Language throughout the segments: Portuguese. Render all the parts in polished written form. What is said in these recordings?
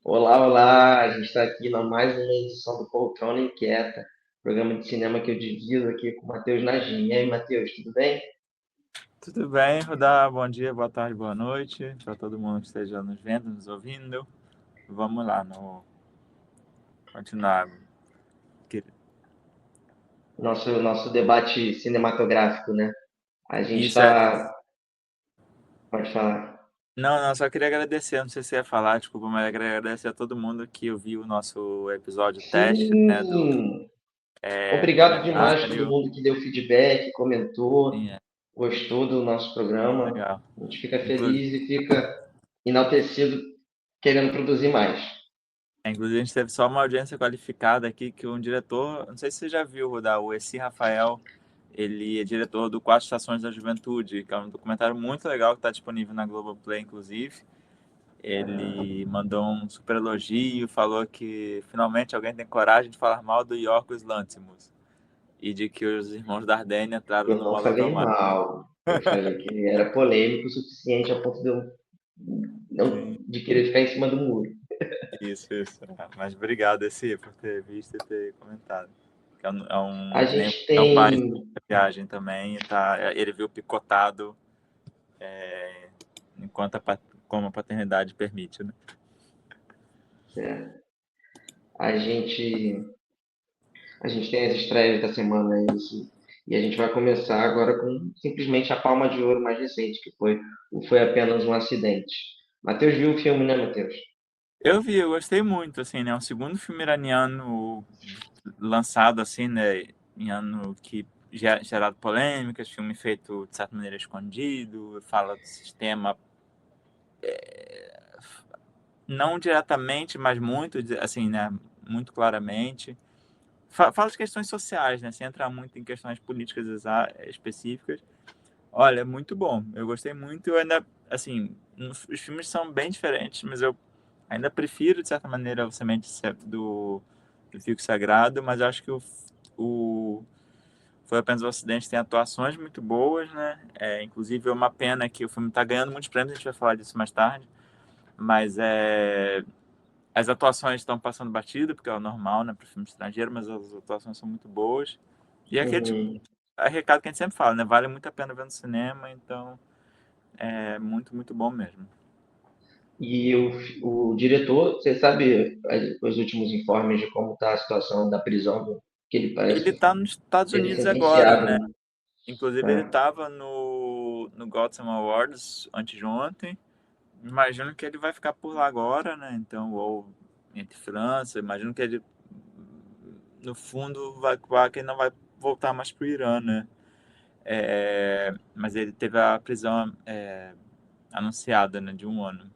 Olá, olá! A gente está aqui na mais uma edição do Poltrona Inquieta, programa de cinema que eu divido aqui com o Matheus Nagin. E aí, Matheus, tudo bem? Tudo bem, Rudá? Bom dia, boa tarde, boa noite para todo mundo que esteja nos vendo, nos ouvindo. Vamos lá, continuar. Que- Nosso debate cinematográfico, né? A gente Isso é. está. Pode falar. Não, só queria agradecer, não sei se você ia falar, desculpa, mas agradecer a todo mundo que ouviu o nosso episódio teste, né, do Sim! Obrigado demais a todo documentário. mundo que deu feedback, comentou, Sim, gostou do nosso muito programa. legal. A gente fica Inclu- feliz e fica enaltecido querendo produzir mais. Inclusive, a gente teve só uma audiência qualificada aqui, que um diretor, não sei se você já viu, Rudá, o Essi Rafael. Ele é diretor do Quatro Estações da Juventude, que é um documentário muito legal que está disponível na Globoplay, inclusive. Ele mandou um super elogio, falou que finalmente alguém tem coragem de falar mal do Yorgos Lanthimos e de que os irmãos Dardenne entraram Eu no não modo falei automático. mal. Eu falei que ele era polêmico o suficiente a ponto de eu não Sim, de querer ficar em cima do muro. isso. Mas obrigado, Essi, por ter visto e ter comentado. Que A nem gente é um pai de tem. viagem também, e tá, ele viu picotado enquanto como a paternidade permite, né? É, a gente. A gente tem as estreias da semana aí, e a gente vai começar agora com simplesmente a Palma de Ouro mais recente, que foi o Foi Apenas um Acidente. Matheus viu o filme, né, Matheus? Eu vi, eu gostei muito, assim, né? É um segundo filme iraniano lançado, assim, né? Em ano que gerado polêmicas, filme feito, de certa maneira, escondido, fala do sistema, não diretamente, mas muito, assim, né? Muito claramente. Fala de questões sociais, né? Sem entrar muito em questões políticas específicas. Olha, é muito bom. Eu gostei muito. Eu ainda, assim, os filmes são bem diferentes, mas eu ainda prefiro, de certa maneira, o Semente do Fico Sagrado, mas eu acho que o Foi Apenas um Acidente tem atuações muito boas, né? Inclusive, é uma pena que o filme está ganhando muitos prêmios, a gente vai falar disso mais tarde, mas as atuações estão passando batido, porque é o normal, né, para o filme estrangeiro, mas as atuações são muito boas. E é aquele tipo, Uhum. é recado que a gente sempre fala, né? Vale muito a pena ver no cinema, então é muito bom mesmo. E o diretor, você sabe os últimos informes de como está a situação da prisão, que ele parece Ele que está nos Estados teve Unidos agora, sentenciado, né? né? Inclusive ele É. estava no Gotham Awards antes de ontem. Imagino que ele vai ficar por lá agora, né? Então, ou entre França, imagino que ele, no fundo, que ele não vai voltar mais pro Irã, né? Mas ele teve a prisão anunciada, né, de um ano.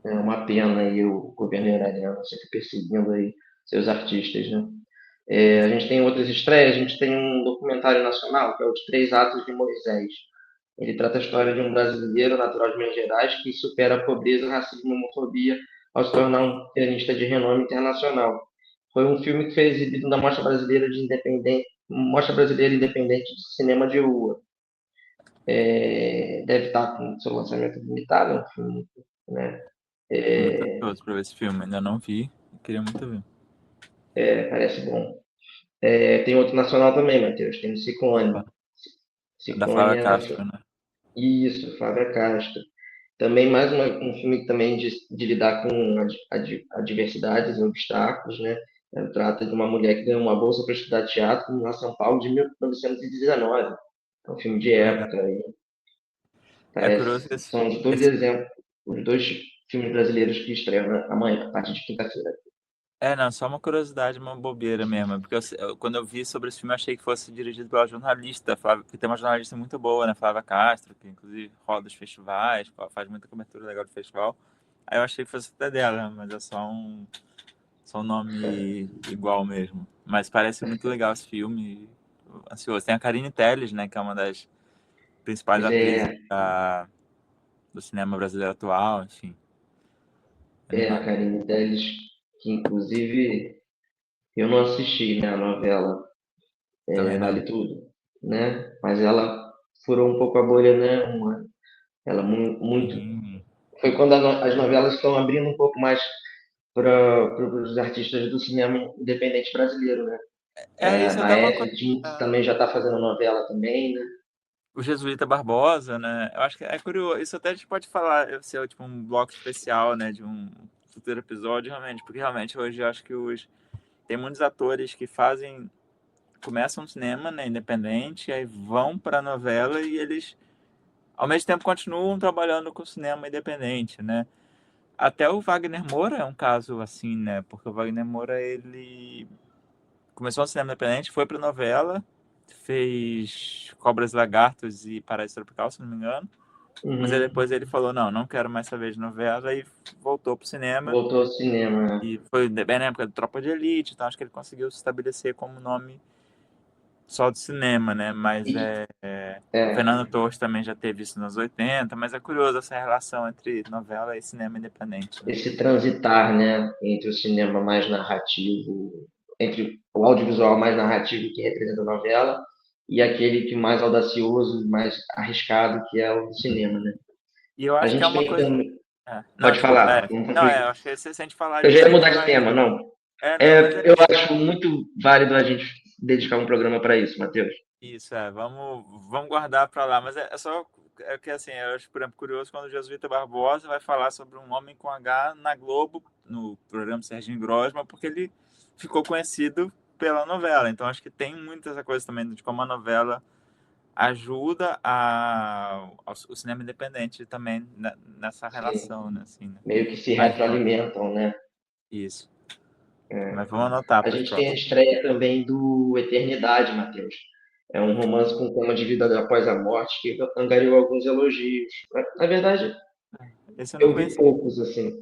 É uma pena aí o governo iraniano sempre perseguindo aí seus artistas, né? A gente tem outras estreias, a gente tem um documentário nacional, que é Os Três Atos de Moisés. Ele trata a história de um brasileiro natural de Minas Gerais que supera a pobreza, racismo e homofobia ao se tornar um pianista de renome internacional. Foi um filme que foi exibido na Mostra Brasileira Independente de Cinema de Rua. Deve estar com seu lançamento limitado, é um filme, né? Muito ansioso pra ver esse filme, ainda não vi, queria muito ver. Parece bom. Tem outro nacional também, Matheus, tem o Opa, Ciclone. da Ciclone Flávia é Castro, né? isso, Fábio Castro. Também mais um filme também de lidar com adversidades e obstáculos, né? Trata de uma mulher que ganhou uma bolsa para estudar teatro na São Paulo de 1919. É um filme de Que legal. época. E É curioso parece, que são os dois exemplos, os dois filmes brasileiros que estreiam amanhã, a partir de quinta-feira. Não, só uma curiosidade, uma bobeira mesmo, porque quando eu vi sobre esse filme, eu achei que fosse dirigido pela jornalista, Flávia, que tem uma jornalista muito boa, né, Flávia Castro, que inclusive roda os festivais, faz muita cobertura legal do festival. Aí eu achei que fosse até dela, mas é só um nome igual mesmo. Mas parece muito legal esse filme, ansioso. Tem a Karine Telles, né, que é uma das principais Pois atrizes é, do cinema brasileiro atual, enfim, a animado. Karine Telles, que inclusive eu não assisti, né, a novela Também não. Vale Tudo, né? Mas ela furou um pouco a bolha, né? Ela muito Sim. foi quando as novelas estão abrindo um pouco mais para os artistas do cinema independente brasileiro, né? É isso, até uma Maestro coisa. Dins também já está fazendo novela também, né? O Jesuíta Barbosa, né? Eu acho que é curioso. Isso até a gente pode falar, se é tipo um bloco especial, né? De um futuro episódio, realmente. Porque realmente hoje eu acho que tem muitos atores que começam no cinema, né? Independente, aí vão para a novela e eles, ao mesmo tempo, continuam trabalhando com o cinema independente, né? Até o Wagner Moura é um caso assim, né? Porque o Wagner Moura, ele começou no cinema independente, foi para novela, fez Cobras e Lagartos e Paraíso Tropical, se não me engano. Mas aí Uhum. depois ele falou, não quero mais saber de novela e voltou pro cinema. Voltou ao cinema, né? E foi bem na época do Tropa de Elite, então acho que ele conseguiu se estabelecer como nome só do cinema, né? Mas E, o é, Fernando Torres também já teve isso nos 80, mas é curioso essa relação entre novela e cinema independente, né? esse transitar, né, entre o cinema mais narrativo, entre o audiovisual mais narrativo que representa a novela e aquele que mais audacioso, mais arriscado que é o cinema, né? E eu A acho que é gente uma tem coisa. também. Não, Pode desculpa. falar, vamos Não, concluir. eu acho que se a gente falar Eu já ia disso, a gente mudar de vai. tema, não. Não, mas é Eu isso. acho muito válido a gente dedicar um programa para isso, Matheus. Isso, vamos guardar para lá. Mas é só que assim, eu acho, por exemplo, curioso quando o Jesuíta Barbosa vai falar sobre um homem com H na Globo, no programa Serginho Grosma, porque ele ficou conhecido pela novela. Então acho que tem muito essa coisa também de como a novela ajuda o cinema independente também nessa Sim, relação, né? Assim, né? meio que se Mas retroalimentam, né? isso. Mas vamos anotar A para os gente tem a próximos. estreia também do Eternidade, Matheus. É um romance com tema de vida após a morte que angariou alguns elogios. Na verdade, Esse eu não eu vi conheci. poucos, assim.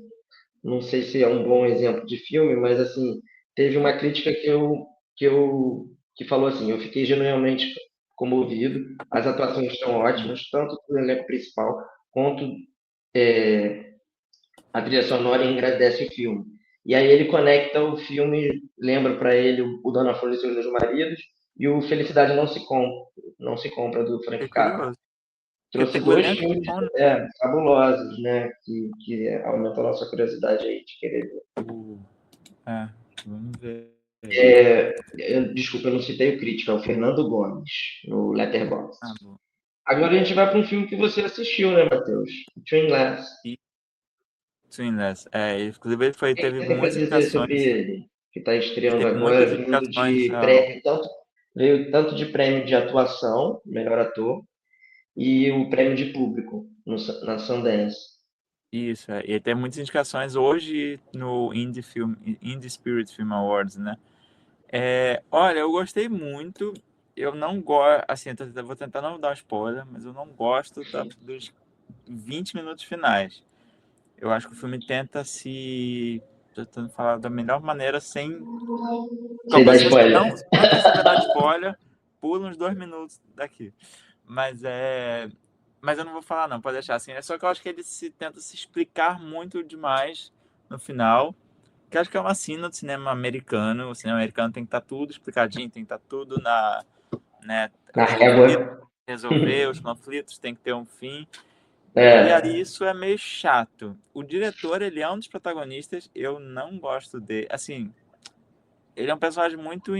Não sei se é um bom exemplo de filme, mas, assim, teve uma crítica que falou assim, eu fiquei genuinamente comovido, as atuações estão ótimas, tanto do elenco principal quanto a trilha sonora engrandece o filme. E aí ele conecta o filme, lembra para ele o Dona Flor e seus dois maridos e o Felicidade não se compra do É Frank Capra. curioso. Porque Trouxe o dois elenco é filmes bom, né? fabulosos, né? Que aumentam a nossa curiosidade aí de querer ver. O- É, vamos ver. Desculpa, eu não citei o crítico, é o Fernando Gomes, no Letterboxd. Ah, bom. Agora a gente vai para um filme que você assistiu, né, Matheus? Trainless. E Twinless, inclusive O que teve você tem para muitas dizer sobre indicações, ele? Que está ele estreando teve agora, muitas vindo indicações de prêmio, veio tanto de prêmio de atuação, melhor ator, e o prêmio de público na Sundance. isso, e teve muitas indicações hoje no Indie Spirit Film Awards, né? Olha, eu gostei muito. Eu não gosto, assim, eu vou tentar não dar spoiler, mas eu não gosto dos 20 minutos finais. Eu acho que o filme tenta se tentando falar da melhor maneira sem. Sem dar Se você spoiler. não quer saber dar spoiler, pula uns 2 minutos daqui. Mas Mas eu não vou falar não, pode deixar assim. É só que eu acho que ele tenta se explicar muito demais no final. Que eu acho que é uma sina do cinema americano. O cinema americano tem que estar tudo explicadinho, tem que estar tudo né, Na resolvido, régua. resolver os conflitos, tem que ter um fim. E aí É, isso é meio chato. O diretor, ele é um dos protagonistas, eu não gosto dele. Assim, ele é um personagem muito.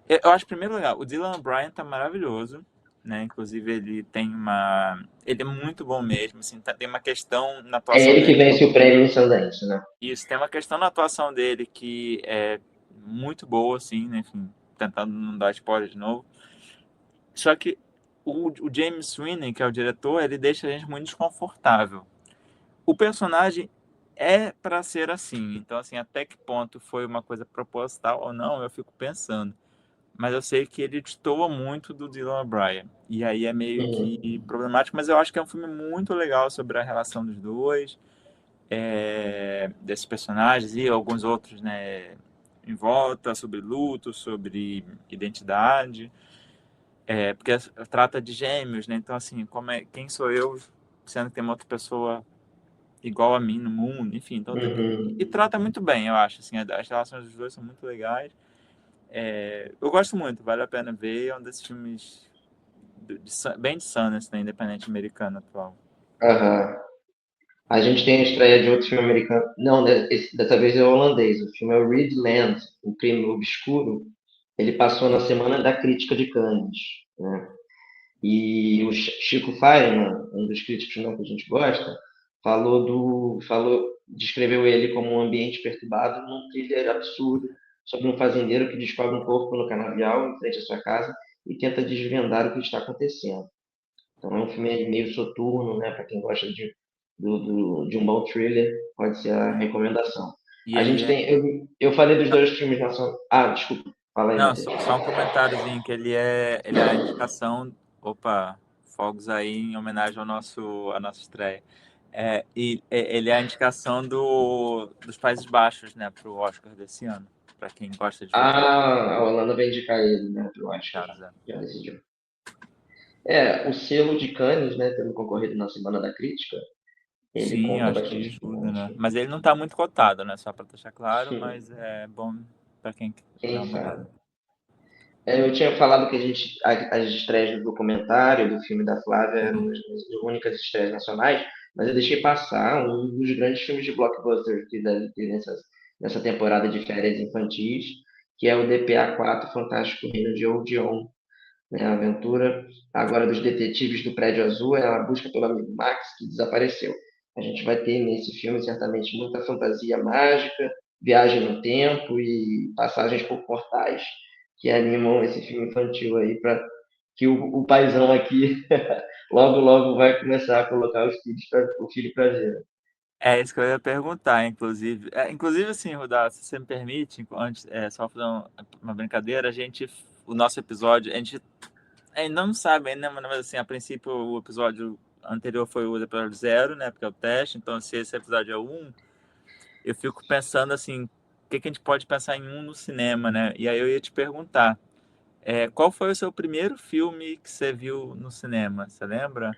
Eu acho primeiro legal, o Dylan O'Brien tá maravilhoso, né? Inclusive ele tem uma. Ele é muito bom mesmo, assim, tem uma questão na é atuação ele que dele. vence o prêmio em Sundance, né? Isso, tem uma questão na atuação dele que é muito boa, assim, né? Enfim, tentando não dar spoiler de novo. Só que o James Sweeney, que é o diretor, ele deixa a gente muito desconfortável. O personagem é para ser assim. Então, assim, até que ponto foi uma coisa proposital ou não, eu fico pensando. Mas eu sei que ele destoa muito do Dylan O'Brien. E aí é meio que Uhum. problemático, mas eu acho que é um filme muito legal sobre a relação dos dois, desses personagens e alguns outros, né, em volta, sobre luto, sobre identidade. Porque trata de gêmeos, né? Então, assim, quem sou eu, sendo que tem uma outra pessoa igual a mim no mundo, enfim. Então, e Uhum. trata muito bem, eu acho. Assim, as relações dos dois são muito legais. Eu gosto muito, vale a pena ver. É um desses filmes bem de Sundance, né? Independente americano atual. Aham. A gente tem a estreia de outro filme americano. Não, né, dessa vez é holandês. O filme é o Red Land, um crime obscuro. Ele passou na Semana da Crítica de Cannes, né? E o Chico Firman, um dos críticos não que a gente gosta, descreveu ele como um ambiente perturbado num thriller absurdo sobre um fazendeiro que descobre um corpo no canavial em frente à sua casa e tenta desvendar o que está acontecendo. Então é um filme meio soturno, né? Para quem gosta de um bom thriller, pode ser a recomendação. E A ele gente é. tem, eu falei dos dois filmes nacionais. Ah, desculpa, fala aí, Não, Matheus. só um comentáriozinho, que ele é a indicação. Opa, fogos aí em homenagem à nossa estreia. Ele é a indicação dos Países Baixos, né, para o Oscar desse ano, para quem gosta de filme Ah, a Holanda vai indicar ele, né? Eu acho que americano, né? já decidiu. É, o selo de Cannes, né, tendo concorrido na Semana da Crítica, ele Sim, eu conta acho que bastante ajuda, pontos. né? Mas ele não está muito cotado, né? Só para deixar claro, mas é bom para quem dá Quem uma olhada. sabe? É, eu tinha falado que as estreias do documentário, do filme da Flávia, eram as únicas estreias nacionais, mas eu deixei passar um dos grandes filmes de blockbuster que deve ter nessa temporada de férias infantis, que é o DPA 4 Fantástico Reino de Odeon, né? A aventura agora dos detetives do Prédio Azul é a busca pelo amigo Max que desapareceu. A gente vai ter nesse filme certamente muita fantasia mágica, viagem no tempo e passagens por portais que animam esse filme infantil aí para que o paizão aqui logo logo vai começar a colocar o filho para ver. É isso que eu ia perguntar, inclusive. Inclusive, assim, Rudá, se você me permite, antes, só fazer uma brincadeira, o nosso episódio, a gente ainda não sabe ainda, mas assim, a princípio o episódio anterior foi o episódio 0, né, porque é o teste, então se esse episódio é o 1, eu fico pensando assim, o que que a gente pode pensar em um no cinema, né? E aí eu ia te perguntar, qual foi o seu primeiro filme que você viu no cinema? Você lembra?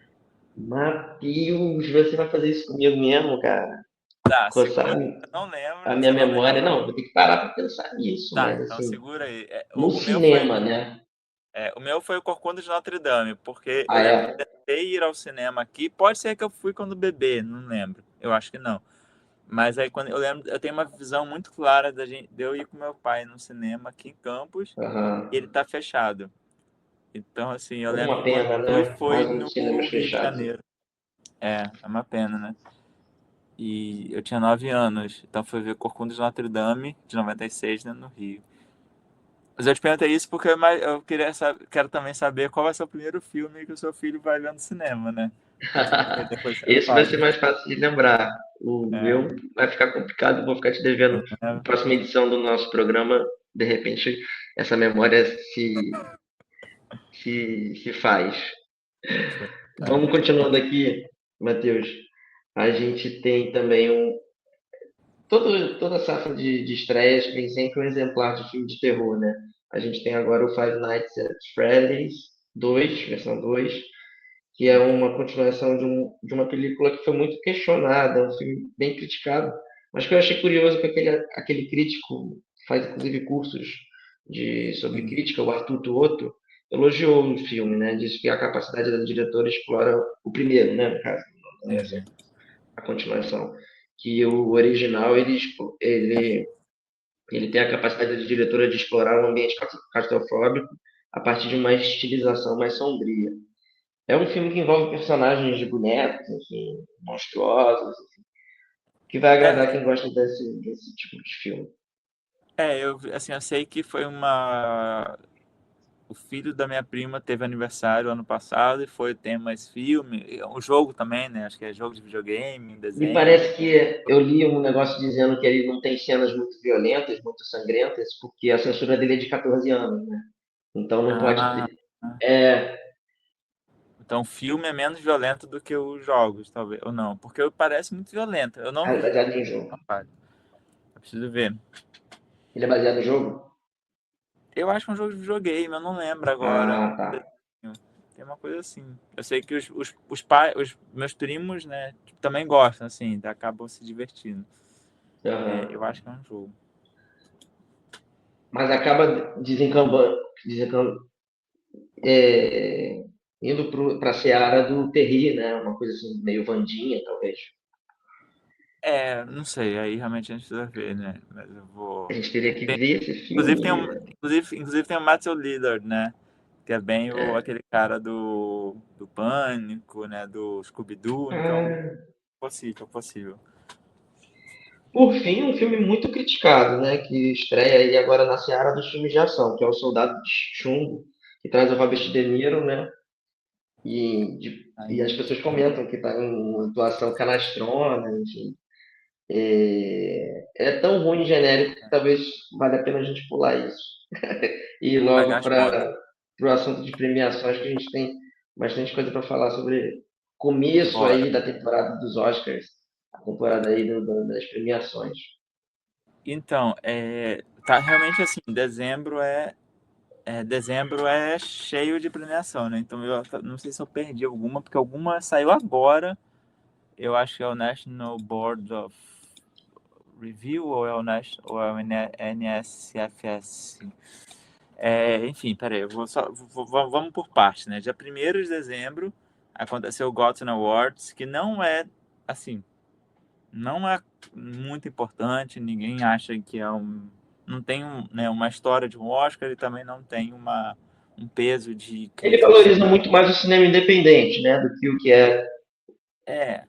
Matheus, você vai fazer isso comigo mesmo, cara? Tá, Coçar segura. Eu não lembro, a minha você não memória? lembra? Não, vou ter que parar para pensar nisso, Tá, mas então assim, segura aí. no O meu foi cinema, né? o meu foi o Corcunda de Notre Dame, porque eu Ah, lembro que eu é? tentei ir ao cinema aqui. Pode ser que eu fui quando bebê, não lembro. Eu acho que não. Mas aí quando eu lembro, eu tenho uma visão muito clara de eu ir com meu pai no cinema aqui em Campos Aham. e ele tá fechado. Então, assim, eu lembro Uma que quando pena, eu fui né? foi Mais um dos no cinemas Rio de fechados. Janeiro. É uma pena, né? E eu tinha 9 anos, então fui ver Corcunda de Notre Dame de 96, né, no Rio. Mas eu te perguntei isso porque eu queria quero também saber qual vai ser o primeiro filme que o seu filho vai ver no cinema, né? Porque depois você me Esse vai fala. ser mais fácil de lembrar. O É, meu vai ficar complicado, vou ficar te devendo. não Na lembro. próxima edição do nosso programa, de repente, essa memória se faz. É. Vamos continuando aqui, Matheus. A gente tem também toda a safra de estreias vem sempre um exemplar de filme de terror, né? A gente tem agora o Five Nights at Freddy's 2, versão 2, que é uma continuação de uma película que foi muito questionada, um filme bem criticado, mas que eu achei curioso que aquele crítico que faz inclusive cursos sobre Sim, crítica, o Arthur Tuoto, elogiou o filme, né? Disse que a capacidade da diretora explora o primeiro, né? No caso, não é uhum. a continuação, que o original ele tem a capacidade da diretora de explorar um ambiente claustrofóbico a partir de uma estilização mais sombria. É um filme que envolve personagens de bonecos, enfim, monstruosos, que vai agradar É, quem gosta desse tipo de filme. eu sei que foi uma. O filho da minha prima teve aniversário ano passado e foi tema esse filme. O jogo também, né? Acho que é jogo de videogame, Me desenho. parece que eu li um negócio dizendo que ele não tem cenas muito violentas, muito sangrentas, porque a censura dele é de 14 anos, né? Então não pode Ah, ter. É, então o filme é menos violento do que os jogos, talvez. Ou não, porque parece muito violento. Eu não é vi. baseado em jogo. Rapaz, eu preciso ver. Ele é baseado em jogo? Eu acho que é um jogo de videogame, eu não lembro agora. Ah, tá. Tem uma coisa assim. Eu sei que os meus primos, né, também gostam, assim, acabam se divertindo. Aham. Eu acho que é um jogo. Mas acaba desencambando, indo para a seara do terri, né? Uma coisa assim, meio Vandinha, talvez. Não sei, aí realmente a gente precisa ver, né? Mas eu A vou. gente teria que Tem- ver esse inclusive tem filme. um, inclusive tem o Matthew Lillard, né? Que é bem aquele cara do Pânico, né? Do Scooby-Doo, então Ah, possível, possível. por fim, um filme muito criticado, né? Que estreia aí agora na seara dos filmes de ação, que é O Soldado de Chumbo, que traz o Robert De Niro, né? E as Aí, pessoas comentam que está em uma atuação canastrona, enfim. É tão ruim e genérico que talvez valha a pena a gente pular isso. E ir vou pegar logo as fotos. para o assunto de premiações, que a gente tem bastante coisa para falar sobre começo Bora. aí da temporada dos Oscars, a temporada aí das premiações. Então, tá realmente assim, dezembro é cheio de premiação, né? Então eu não sei se eu perdi alguma, porque alguma saiu agora. Eu acho que é o National Board of Review ou é ou é o NSFS. Enfim, peraí, eu vou só, vamos por parte, né? Dia 1º de dezembro aconteceu o Gotham Awards, que não é, assim, não é muito importante, ninguém acha que não tem né, uma história de um Oscar e também não tem um peso de Ele críticos. valoriza muito mais o cinema independente, né, do que o que é. É,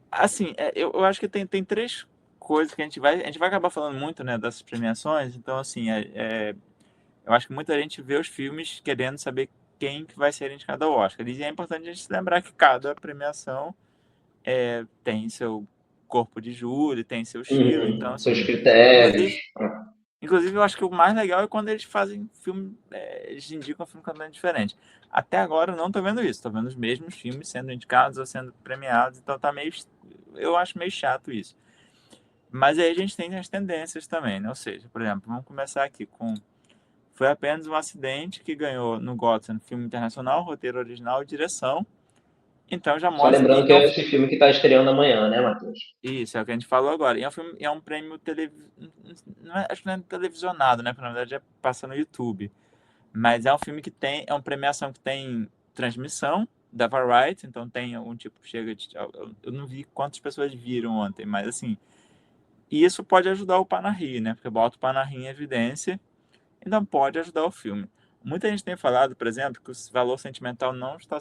assim, eu acho que tem três coisas que a gente vai acabar falando muito, né, dessas premiações, então, assim, eu acho que muita gente vê os filmes querendo saber quem que vai ser indicado ao Oscar. E é importante a gente se lembrar que cada premiação tem seu corpo de júri, tem seu estilo. Então, Seus assim, critérios. inclusive, inclusive eu acho que o mais legal é quando eles fazem filme, eles indicam filme completamente diferente. Até agora eu não tô vendo isso, tô vendo os mesmos filmes sendo indicados ou sendo premiados, então eu acho meio chato isso. Mas aí a gente tem as tendências também, né? Ou seja, por exemplo, vamos começar aqui com Foi apenas um acidente que ganhou no Gotham filme internacional, roteiro original e direção. Então já Só mostra. lembrando que é esse filme que está estreando amanhã, né, Matheus? Isso, é o que a gente falou agora. E é um filme, é um prêmio acho que não é televisionado, né? Porque na verdade passa no YouTube. Mas é um filme que é uma premiação que tem transmissão da Variety, então tem algum tipo, chega de. Eu não vi quantas pessoas viram ontem, mas assim. E isso pode ajudar o Panahi, né? Porque bota o Panahi em evidência. Então pode ajudar o filme. Muita gente tem falado, por exemplo, que o valor sentimental não está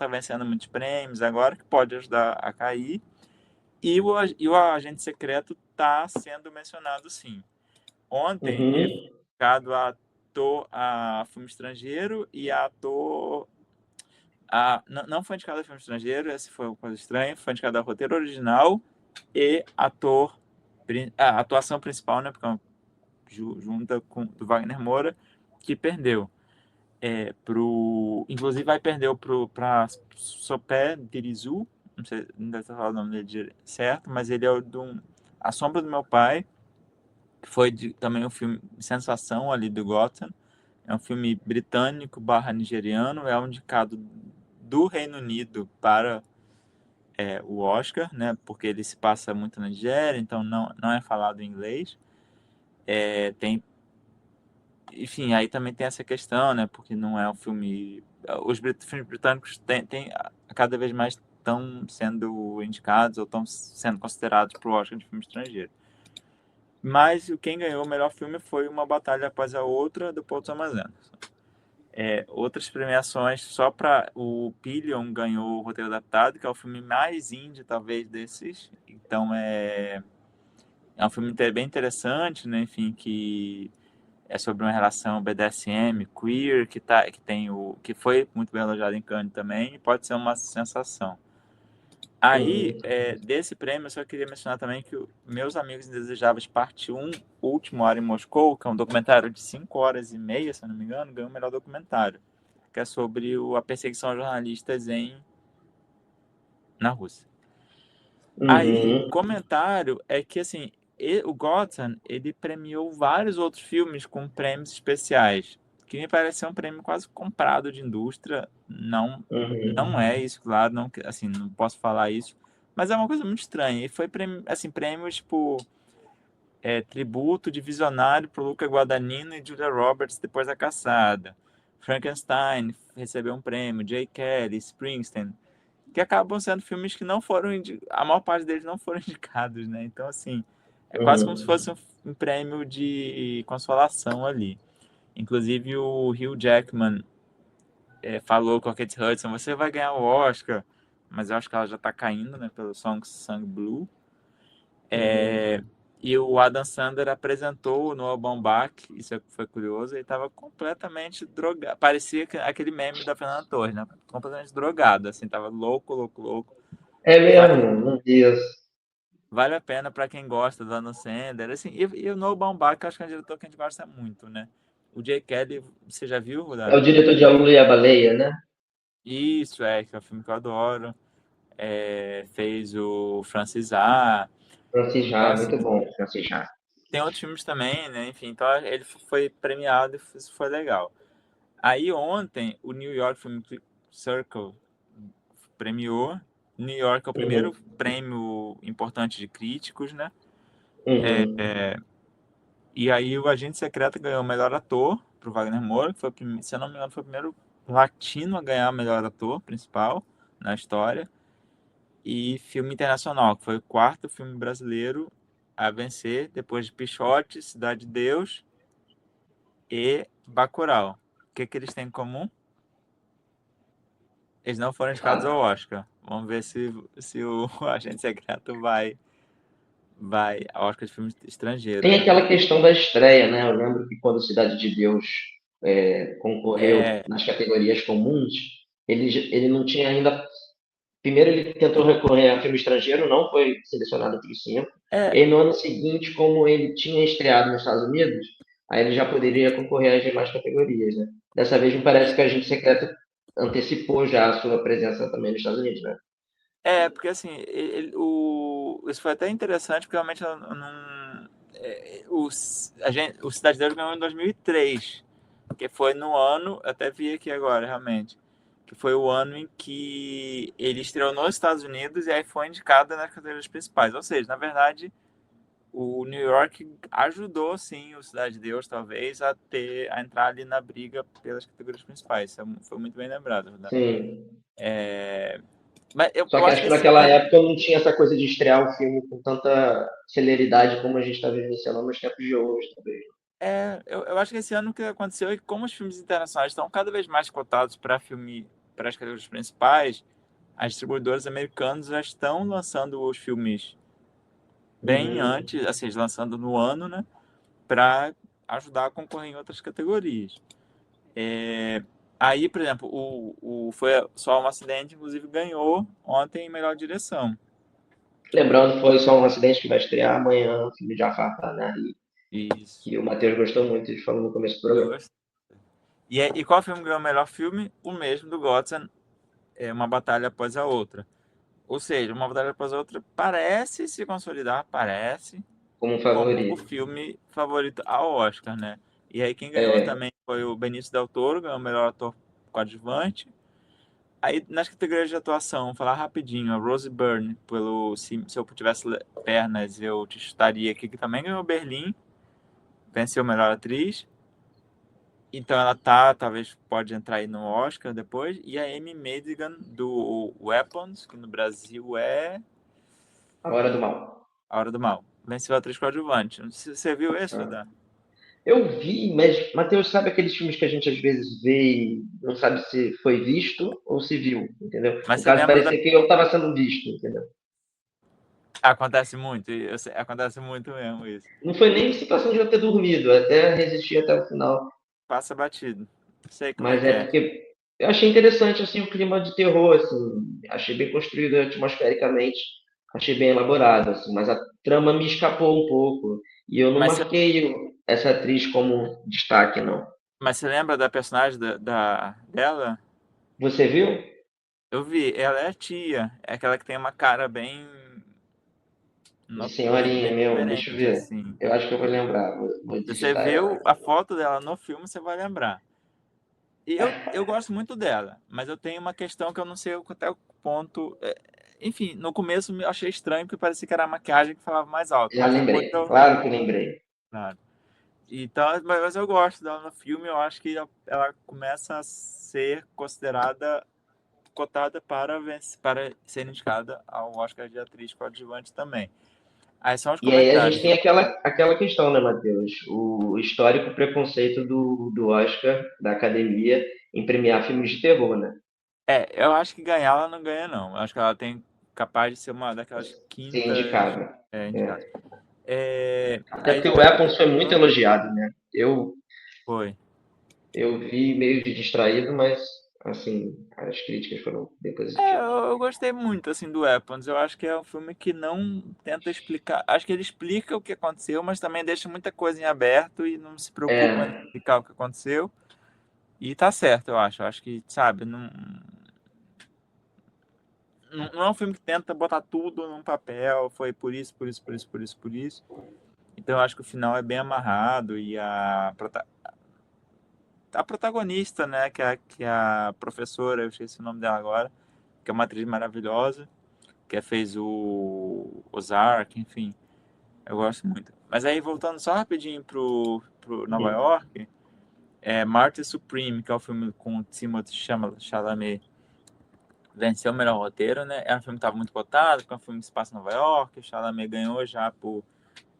vencendo muitos prêmios agora, que pode ajudar a cair. E o Agente Secreto está sendo mencionado, sim. Ontem ele foi Uhum. indicado a filme estrangeiro e a ator. Não foi indicado a filme estrangeiro, esse foi uma coisa estranha. Foi indicado a roteiro original e a atuação principal, né? Porque é uma junta com do Wagner Moura, que perdeu. Inclusive vai perder para Sopé Dirizu, não sei, não deve ter falado o nome dele certo, mas ele é A Sombra do Meu Pai, que foi também um filme de sensação ali do Gotham. É um filme britânico barra nigeriano, é um indicado do Reino Unido para o Oscar, né? Porque ele se passa muito na Nigéria, então não é falado em inglês. Tem Enfim, aí também tem essa questão, né? Porque não é um filme. Filmes britânicos cada vez mais estão sendo indicados ou estão sendo considerados para o Oscar de filme estrangeiro. Mas quem ganhou o melhor filme foi Uma Batalha Após a Outra, do Paul Thomas Anderson. Outras premiações, só para o Pillion ganhou o roteiro adaptado, que é o filme mais indie, talvez, desses. Então é um filme bem interessante, né? Enfim, que é sobre uma relação BDSM, queer, que foi muito bem elogiado em Cannes também, e pode ser uma sensação. Aí, Uhum. desse prêmio, eu só queria mencionar também que Meus Amigos Indesejáveis, parte 1, Último Hora em Moscou, que é um documentário de 5 horas e meia, se eu não me engano, ganhou o melhor documentário, que é sobre a perseguição a jornalistas na Rússia. Aí, Uhum. comentário é que, assim, o Gotham, ele premiou vários outros filmes com prêmios especiais, que me parece ser um prêmio quase comprado de indústria. Não, não Uhum. é isso, claro, não, assim, não posso falar isso, mas é uma coisa muito estranha. E foi prêmio, assim, prêmios tipo tributo de Visionário pro Luca Guadagnino e Julia Roberts depois da caçada. Frankenstein recebeu um prêmio, J. Kelly, Springsteen, que acabam sendo filmes que não foram, a maior parte deles não foram indicados, né? Então, assim, é quase como se Uhum. fosse um prêmio de consolação ali. Inclusive, o Hugh Jackman falou com a Kate Hudson, você vai ganhar o Oscar, mas eu acho que ela já tá caindo, né, pelo Song Blue. Uhum. E o Adam Sandler apresentou o Noah Baumbach, isso foi curioso, ele estava completamente drogado, parecia aquele meme da Fernanda Torres, né? Completamente drogado, assim, tava louco, louco, louco. É Vale, mesmo, não vi isso. vale a pena para quem gosta do Adam Sandler, assim, e o Noah Baumbach, eu acho que é um diretor que a gente gosta muito, né? O Jay Kelly, você já viu, É o Rudá? diretor de A Lula e a Baleia, né? Isso, que é um filme que eu adoro. Fez o Francis A. Francis Então, Ha, assim, muito bom, Francis Ha. tem outros filmes também, né? Enfim, então ele foi premiado e isso foi legal. Aí ontem o New York Film Circle premiou. New York é o primeiro Uhum. prêmio importante de críticos, né? Uhum. E aí o Agente Secreto ganhou o melhor ator pro Wagner Moura, que foi, se eu não me engano, foi o primeiro latino a ganhar o melhor ator principal na história. E filme internacional, que foi o quarto filme brasileiro a vencer, depois de Pichote, Cidade de Deus e Bacurau. O que eles têm em comum? Eles não foram indicados ao Ah, Oscar. Vamos ver se o Agente Secreto vai ao Oscar de filme estrangeiro, tem né? aquela questão da estreia, né? Eu lembro que quando Cidade de Deus concorreu É, nas categorias comuns, ele não tinha ainda. Primeiro ele tentou recorrer a filme estrangeiro, não foi selecionado entre os cinco. E é, aí no ano seguinte, como ele tinha estreado nos Estados Unidos, aí ele já poderia concorrer às demais categorias, né? Dessa vez me parece que a Agente Secreto antecipou já a sua presença também nos Estados Unidos, né? porque assim, isso foi até interessante, porque realmente eu não. O Cidade de Deus ganhou em 2003, que foi no ano, eu até vi aqui agora, realmente, que foi o ano em que ele estreou nos Estados Unidos e aí foi indicado nas categorias principais. Ou seja, na verdade, o New York ajudou, sim, o Cidade de Deus, talvez, a entrar ali na briga pelas categorias principais. Isso foi muito bem lembrado, né? Sim. Mas eu, Só eu que acho acho que que esse naquela ano. época não tinha essa coisa de estrear o filme com tanta celeridade como a gente está vivenciando nos tempos de hoje, talvez. Eu acho que esse ano o que aconteceu é que, como os filmes internacionais estão cada vez mais cotados para as categorias principais, as distribuidoras americanas já estão lançando os filmes bem Uhum. antes, assim, lançando no ano, né? Para ajudar a concorrer em outras categorias. É, Aí, por exemplo, foi só um acidente, inclusive ganhou ontem em melhor direção. Lembrando, foi só um acidente que vai estrear amanhã, o filme de Jafar, tá, né? Isso. Que o Matheus gostou muito, ele falou no começo do programa. Gosto. E qual filme ganhou o melhor filme? O mesmo do Gotham, Uma Batalha Após a Outra. Ou seja, Uma Batalha Após a Outra parece se consolidar, parece, Como um como o favorito. filme favorito ao Oscar, né? E aí quem ganhou É, também foi o Benício Del Toro, ganhou o melhor ator coadjuvante. Aí nas categorias de atuação, vou falar rapidinho, a Rose Byrne, pelo Se Eu Tivesse Pernas, Eu Te Chutaria aqui, que também ganhou o Berlim, venceu melhor atriz. Então ela talvez pode entrar aí no Oscar depois. E a Amy Madigan do Weapons, que no Brasil é A Hora do Mal. A Hora do Mal. Venceu a atriz coadjuvante. Não sei se você viu esse, Ah. Rodar? Eu vi, mas, Matheus, sabe aqueles filmes que a gente às vezes vê e não sabe se foi visto ou se viu, entendeu? Mas No você caso, lembra da. parecia que eu estava sendo visto, entendeu? Acontece muito, acontece muito mesmo isso. Não foi nem situação de eu ter dormido, até resisti até o final. Passa batido. Sei como é Mas que é é. porque eu achei interessante assim o clima de terror, assim, achei bem construído atmosfericamente, achei bem elaborado, assim, mas a trama me escapou um pouco e eu não Mas você, marquei essa atriz como destaque, não. mas você lembra da personagem dela? Você viu? Eu vi, ela é a tia. É aquela que tem uma cara bem De noturna, senhorinha bem mesmo, deixa eu diferente, ver. assim. Eu acho que eu vou lembrar, vou Se você digitar vê ela. a foto dela no filme, você vai lembrar. E eu gosto muito dela, mas eu tenho uma questão que eu não sei até o ponto. Enfim, no começo eu achei estranho porque parecia que era a maquiagem que falava mais alto, Já mas depois lembrei, eu. claro que lembrei. Claro. Então, mas eu gosto dela no filme, eu acho que ela começa a ser considerada, cotada para ser indicada ao Oscar de atriz coadjuvante também. Aí são os E aí a gente comentários. tem aquela questão, né, Matheus? O histórico preconceito do Oscar, da academia, em premiar filmes de terror, né? Eu acho que ganhar ela não ganha, não. Eu acho que ela tem capaz de ser uma daquelas Ser quintas indicada. indicadas. É. Até Aí porque já o vai ter Weapons foi muito Pecadores. elogiado, né? Foi. Eu vi meio de distraído, mas, assim, as críticas foram bem positivas. Eu gostei muito, assim, do Weapons. Eu acho que é um filme que não tenta explicar. Acho que ele explica o que aconteceu, mas também deixa muita coisa em aberto e não se preocupa em É, explicar o que aconteceu. E tá certo, eu acho. Eu acho que, sabe, não é um filme que tenta botar tudo num papel. Foi por isso, por isso, por isso, por isso, por isso. Então eu acho que o final é bem amarrado e a protagonista, né, que é a professora, eu esqueci o nome dela agora, que é uma atriz maravilhosa, que fez o Ozark, enfim, eu gosto muito. Mas aí, voltando só rapidinho pro Nova uhum. York, Martyr Supreme, que é o filme com o Timothée Chalamet, venceu o melhor roteiro, né? É um filme que estava muito cotado, porque é um filme que se passa em Nova York, o Chalamet ganhou já por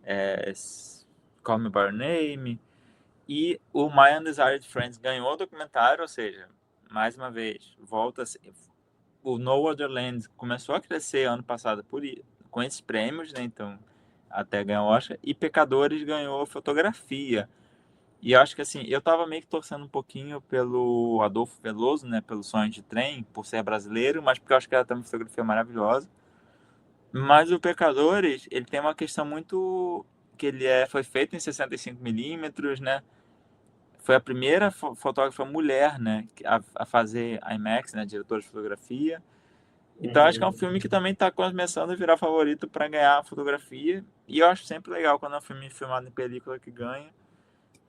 é, Call Me By Your Name, e o My Undesired Friends ganhou o documentário, ou seja, mais uma vez, volta o No Other Land começou a crescer ano passado com esses prêmios, né? Então, até ganhou o Oscar. E Pecadores ganhou fotografia. E eu acho que assim, eu tava meio que torcendo um pouquinho pelo Adolfo Veloso, né? Pelo Sonho de Trem, por ser brasileiro, mas porque eu acho que ela tem uma fotografia maravilhosa. Mas o Pecadores, ele tem uma questão muito que foi feito em 65 mm, né? Foi a primeira fotógrafa mulher, né, a fazer IMAX, né, diretora de fotografia. Então acho que é um Uhum. filme que também está começando a virar favorito para ganhar a fotografia. E eu acho sempre legal quando é um filme filmado em película que ganha.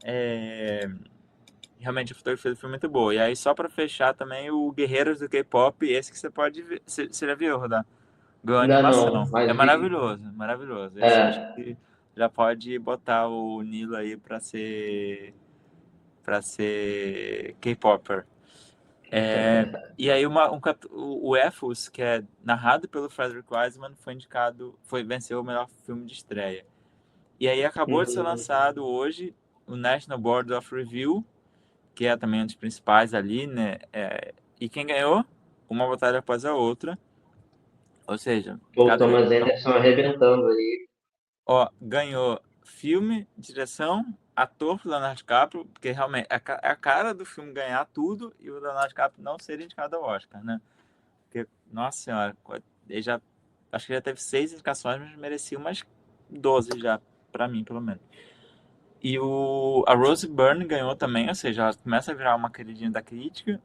É, Realmente a fotografia do filme é muito boa. E aí só para fechar também o Guerreiros do K-pop, esse que você pode ver, você já viu, Rodar? Ganhou Ainda não, animação. É mas vi. maravilhoso, maravilhoso. Esse eu acho É, que já pode botar o Nilo aí para ser K-popper. E aí o Ethos, que é narrado pelo Frederick Wiseman, venceu o melhor filme de estreia. E aí acabou de ser uhum. lançado hoje o National Board of Review, que é também um dos principais ali, né? E quem ganhou? Uma batalha após a outra. Ou seja, Pô, o cada Thomas direção. Anderson arrebentando aí. Ó, ganhou filme, direção, ator Leonardo DiCaprio, porque realmente é a cara do filme ganhar tudo e o Leonardo DiCaprio não ser indicado ao Oscar, né? Porque, nossa senhora, ele já, acho que já teve 6 indicações, mas merecia umas 12 já, pra mim, pelo menos. E a Rose Byrne ganhou também, ou seja, ela começa a virar uma queridinha da crítica.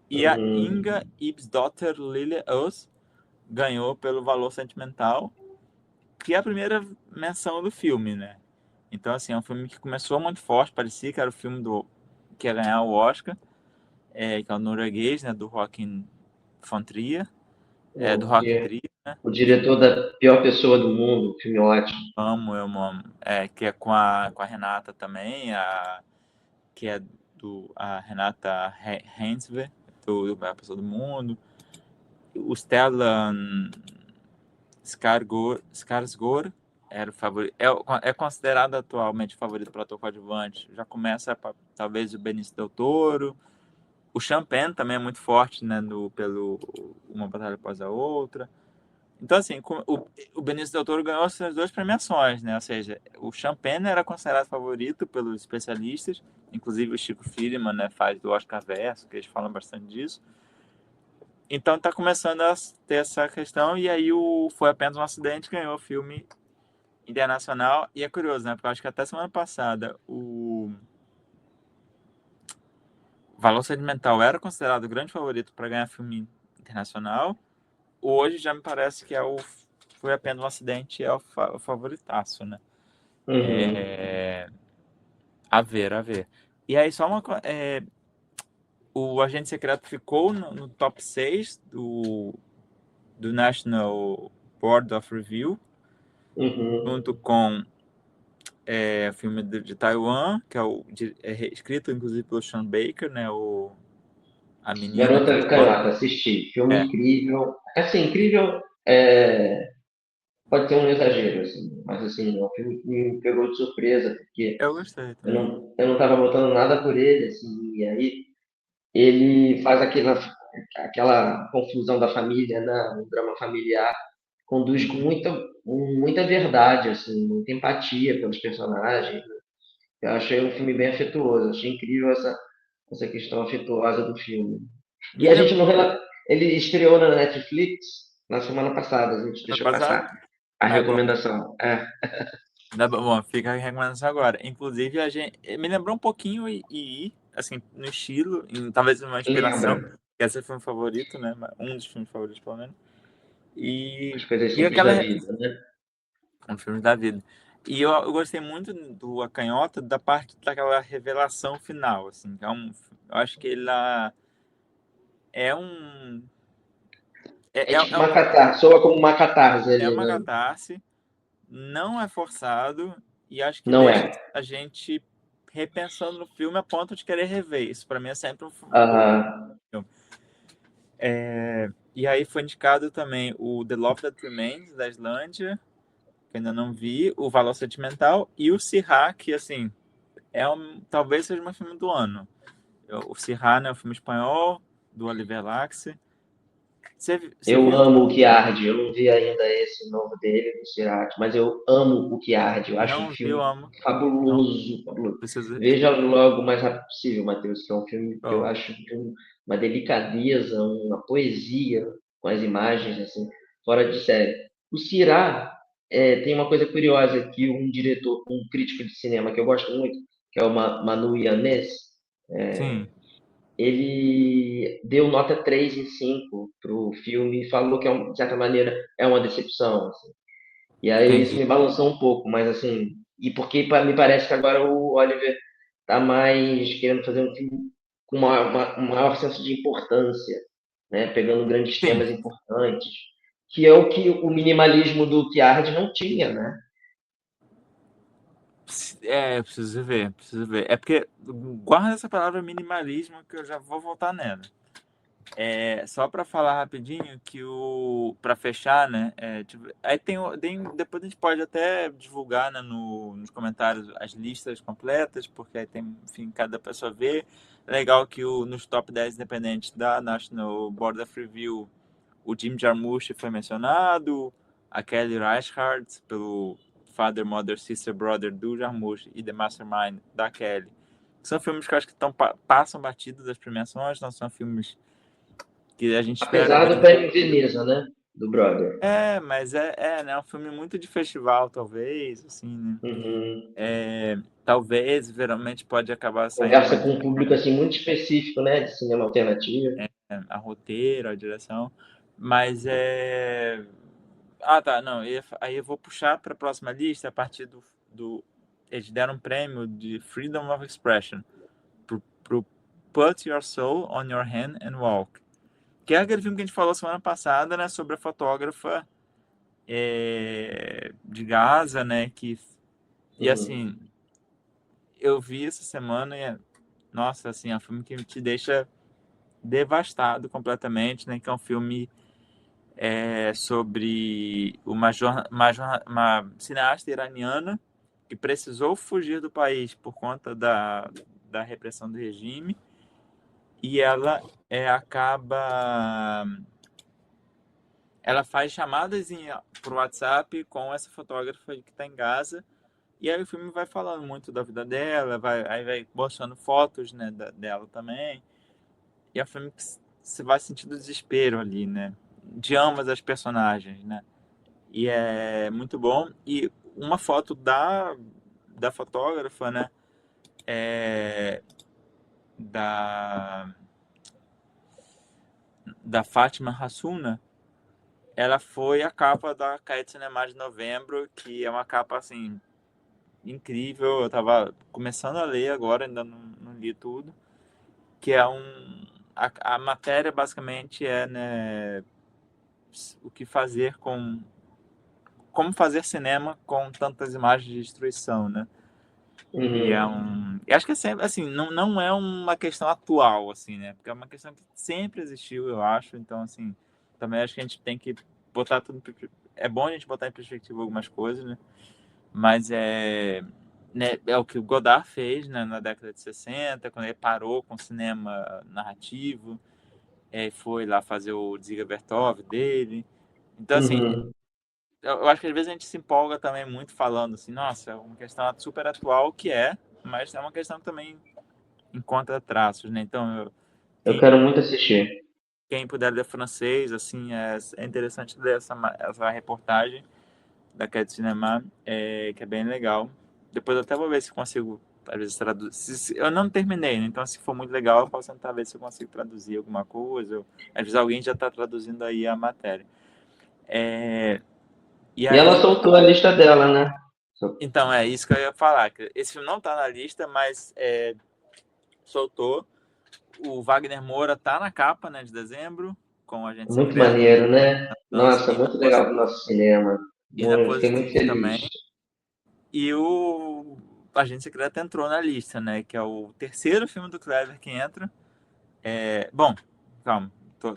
E a Uhum. Inga Ibsdotter Lille-Oos ganhou pelo Valor Sentimental, que é a primeira menção do filme, né? Então, assim, é um filme que começou muito forte, parecia que era o filme que ia ganhar o Oscar, que é o norueguês, né, do Joaquin von Trier, do Pô, Joaquin Trier, né? o Enfim, diretor da Pior Pessoa do Mundo, filme ótimo. eu amo. Que é com a Renata também, que é a Renata Hensver, do A Pessoa do Mundo. O Stellan Skarsgård era o favorito, é considerado atualmente o favorito para ator coadjuvante. Já começa talvez o Benício Del Toro. O Champagne também é muito forte, né, pelo Uma Batalha Após a Outra. Então, assim, o Benício Del Toro ganhou essas 2 premiações, né? Ou seja, o Champagne era considerado favorito pelos especialistas, inclusive o Chico Firman, né, faz do Oscar Verso, que eles falam bastante disso. Então tá começando a ter essa questão, e aí Foi Apenas um Acidente ganhou o filme internacional. E é curioso, né? Porque eu acho que até semana passada o Valor Sentimental era considerado o grande favorito para ganhar filme internacional. Hoje já me parece que Foi Apenas um Acidente, é o favoritaço, né? Uhum. É, a ver, a ver. E aí só o Agente Secreto ficou no top 6 do National Board of Review, Uhum. junto com É o filme de Taiwan, que é escrito inclusive pelo Sean Baker, né? A menina que Garota Canhota, assisti. Filme é, incrível. Assim, incrível pode ser um exagero, assim, mas assim, é um filme que me pegou de surpresa, porque eu gostei eu também. não estava botando nada por ele, assim, e aí ele faz aquela confusão da família, né, um drama familiar, conduz com muita verdade, assim, muita empatia pelos personagens. Eu achei um filme bem afetuoso, achei incrível essa questão afetuosa do filme. E Me a gente lembra não ele estreou na Netflix na semana passada, a gente ano deixou passado? passar a Ah, bom. recomendação. Bom, fica a recomendação agora. Inclusive, me lembrou um pouquinho assim, no estilo, talvez uma inspiração, Lembra que esse foi um favorito, né? Um dos filmes favoritos, pelo menos. as E, coisas e simples da aquela. vida, né? Um filme da vida. E eu gostei muito do A Canhota, da parte daquela revelação final, assim. Eu acho que ele é um. É É, é, tipo é um- uma catarse, soa como uma catarse é ali, uma né? catarse, não é forçado, e acho que Não deixa é. a gente repensando no filme a ponto de querer rever. Isso pra mim é sempre um favorito Aham. do filme. E aí foi indicado também o The Love That Remains, da Islândia, que ainda não vi, o Valor Sentimental, e o Sirá, que assim, talvez seja o meu filme do ano. O Sirá, né, o filme espanhol, do Oliver Laxe. Você Eu viu? amo o que arde. Eu não vi ainda esse novo dele, do Cerati, mas eu amo o que arde. Eu acho um Não viu, filme amo. Não fabuloso, fabuloso. preciso. Veja logo o mais rápido possível, Matheus, que é um filme que eu Bom, acho de uma delicadeza, uma poesia com as imagens, assim, fora de série. O Cirá tem uma coisa curiosa que um diretor, um crítico de cinema que eu gosto muito, que é o Manu Yanez, sim, ele deu nota 3 em 5 pro filme e falou que, de certa maneira, é uma decepção. Assim. E aí isso entendi. me balançou um pouco, mas assim, e porque me parece que agora o Oliver tá mais querendo fazer um filme com um maior senso de importância, né? Pegando grandes Sim, temas importantes, que é o que o minimalismo do Chiardi não tinha, né? preciso ver, preciso ver. É porque guarda essa palavra minimalismo que eu já vou voltar nela. Só para falar rapidinho que para fechar, né? Aí depois a gente pode até divulgar, né, nos comentários as listas completas, porque aí tem, enfim, cada pessoa vê. Legal que nos top 10 independentes da National Board of Review, o Jim Jarmusch foi mencionado, a Kelly Reichardt pelo Father, Mother, Sister, Brother do Jarmusch e The Mastermind da Kelly. São filmes que eu acho que passam batidos das premiações, não são filmes que a gente espera Apesar do muito. Prêmio Veneza, né? Do Brother. Mas né, um filme muito de festival, talvez, assim, né? Uhum. Talvez, geralmente pode acabar saindo Conversa mais com um público assim muito específico, né? De cinema alternativo. a roteiro, a direção, mas Ah, tá, não, aí eu vou puxar para a próxima lista a partir eles deram um prêmio de Freedom of Expression pro Put Your Soul on Your Hand and Walk, que é aquele filme que a gente falou semana passada, né, sobre a fotógrafa de Gaza, né? E Uhum. assim, eu vi essa semana nossa, assim, é um filme que te deixa devastado completamente, né? Que é um filme sobre uma cineasta iraniana que precisou fugir do país por conta da repressão do regime e ela faz chamadas por WhatsApp com essa fotógrafa que está em Gaza. E aí o filme vai falando muito da vida dela, aí vai mostrando fotos, né, dela também. E é um filme que você vai sentindo desespero ali, né? De ambas as personagens, né? E é muito bom. E uma foto da fotógrafa, né? É, da, da Fátima Hassuna, ela foi a capa da Caia de Cinema de novembro, que é uma capa, assim, incrível. Eu tava começando a ler agora, ainda não li tudo. Que é a matéria basicamente é, né, o que fazer com como fazer cinema com tantas imagens de destruição, né? E eu acho que é sempre, assim, não é uma questão atual, assim, né? Porque é uma questão que sempre existiu, eu acho. Então, assim, também acho que a gente tem que botar tudo. É bom a gente botar em perspectiva algumas coisas, né? Mas né, é o que o Godard fez, né, na década de 60, quando ele parou com o cinema narrativo, foi lá fazer o Dziga Vertov dele. Então, assim, Uhum. eu acho que às vezes a gente se empolga também muito falando assim, nossa, é uma questão super atual que mas é uma questão que também encontra traços, né? Então, Eu quem, quero muito assistir. quem puder ler francês, assim, é interessante ler essa reportagem da Quai de Cinema, que é bem legal. Depois eu até vou ver se consigo, às vezes, traduzir. Eu não terminei, né? Então, se for muito legal, eu posso tentar ver se eu consigo traduzir alguma coisa. Às vezes alguém já está traduzindo aí a matéria. É, e E ela aí, soltou a lista dela, né? então, é isso que eu ia falar. Que esse filme não está na lista, mas soltou. O Wagner Moura tá na capa, né, de dezembro, com o Agente Muito Secreto. maneiro, né? Então, Nossa, assim, muito legal pro nosso cinema. e na Fiquei muito Positivo feliz. também. E o Agente Secreto entrou na lista, né? Que é o terceiro filme do Kleber que entra. Bom, calma, tô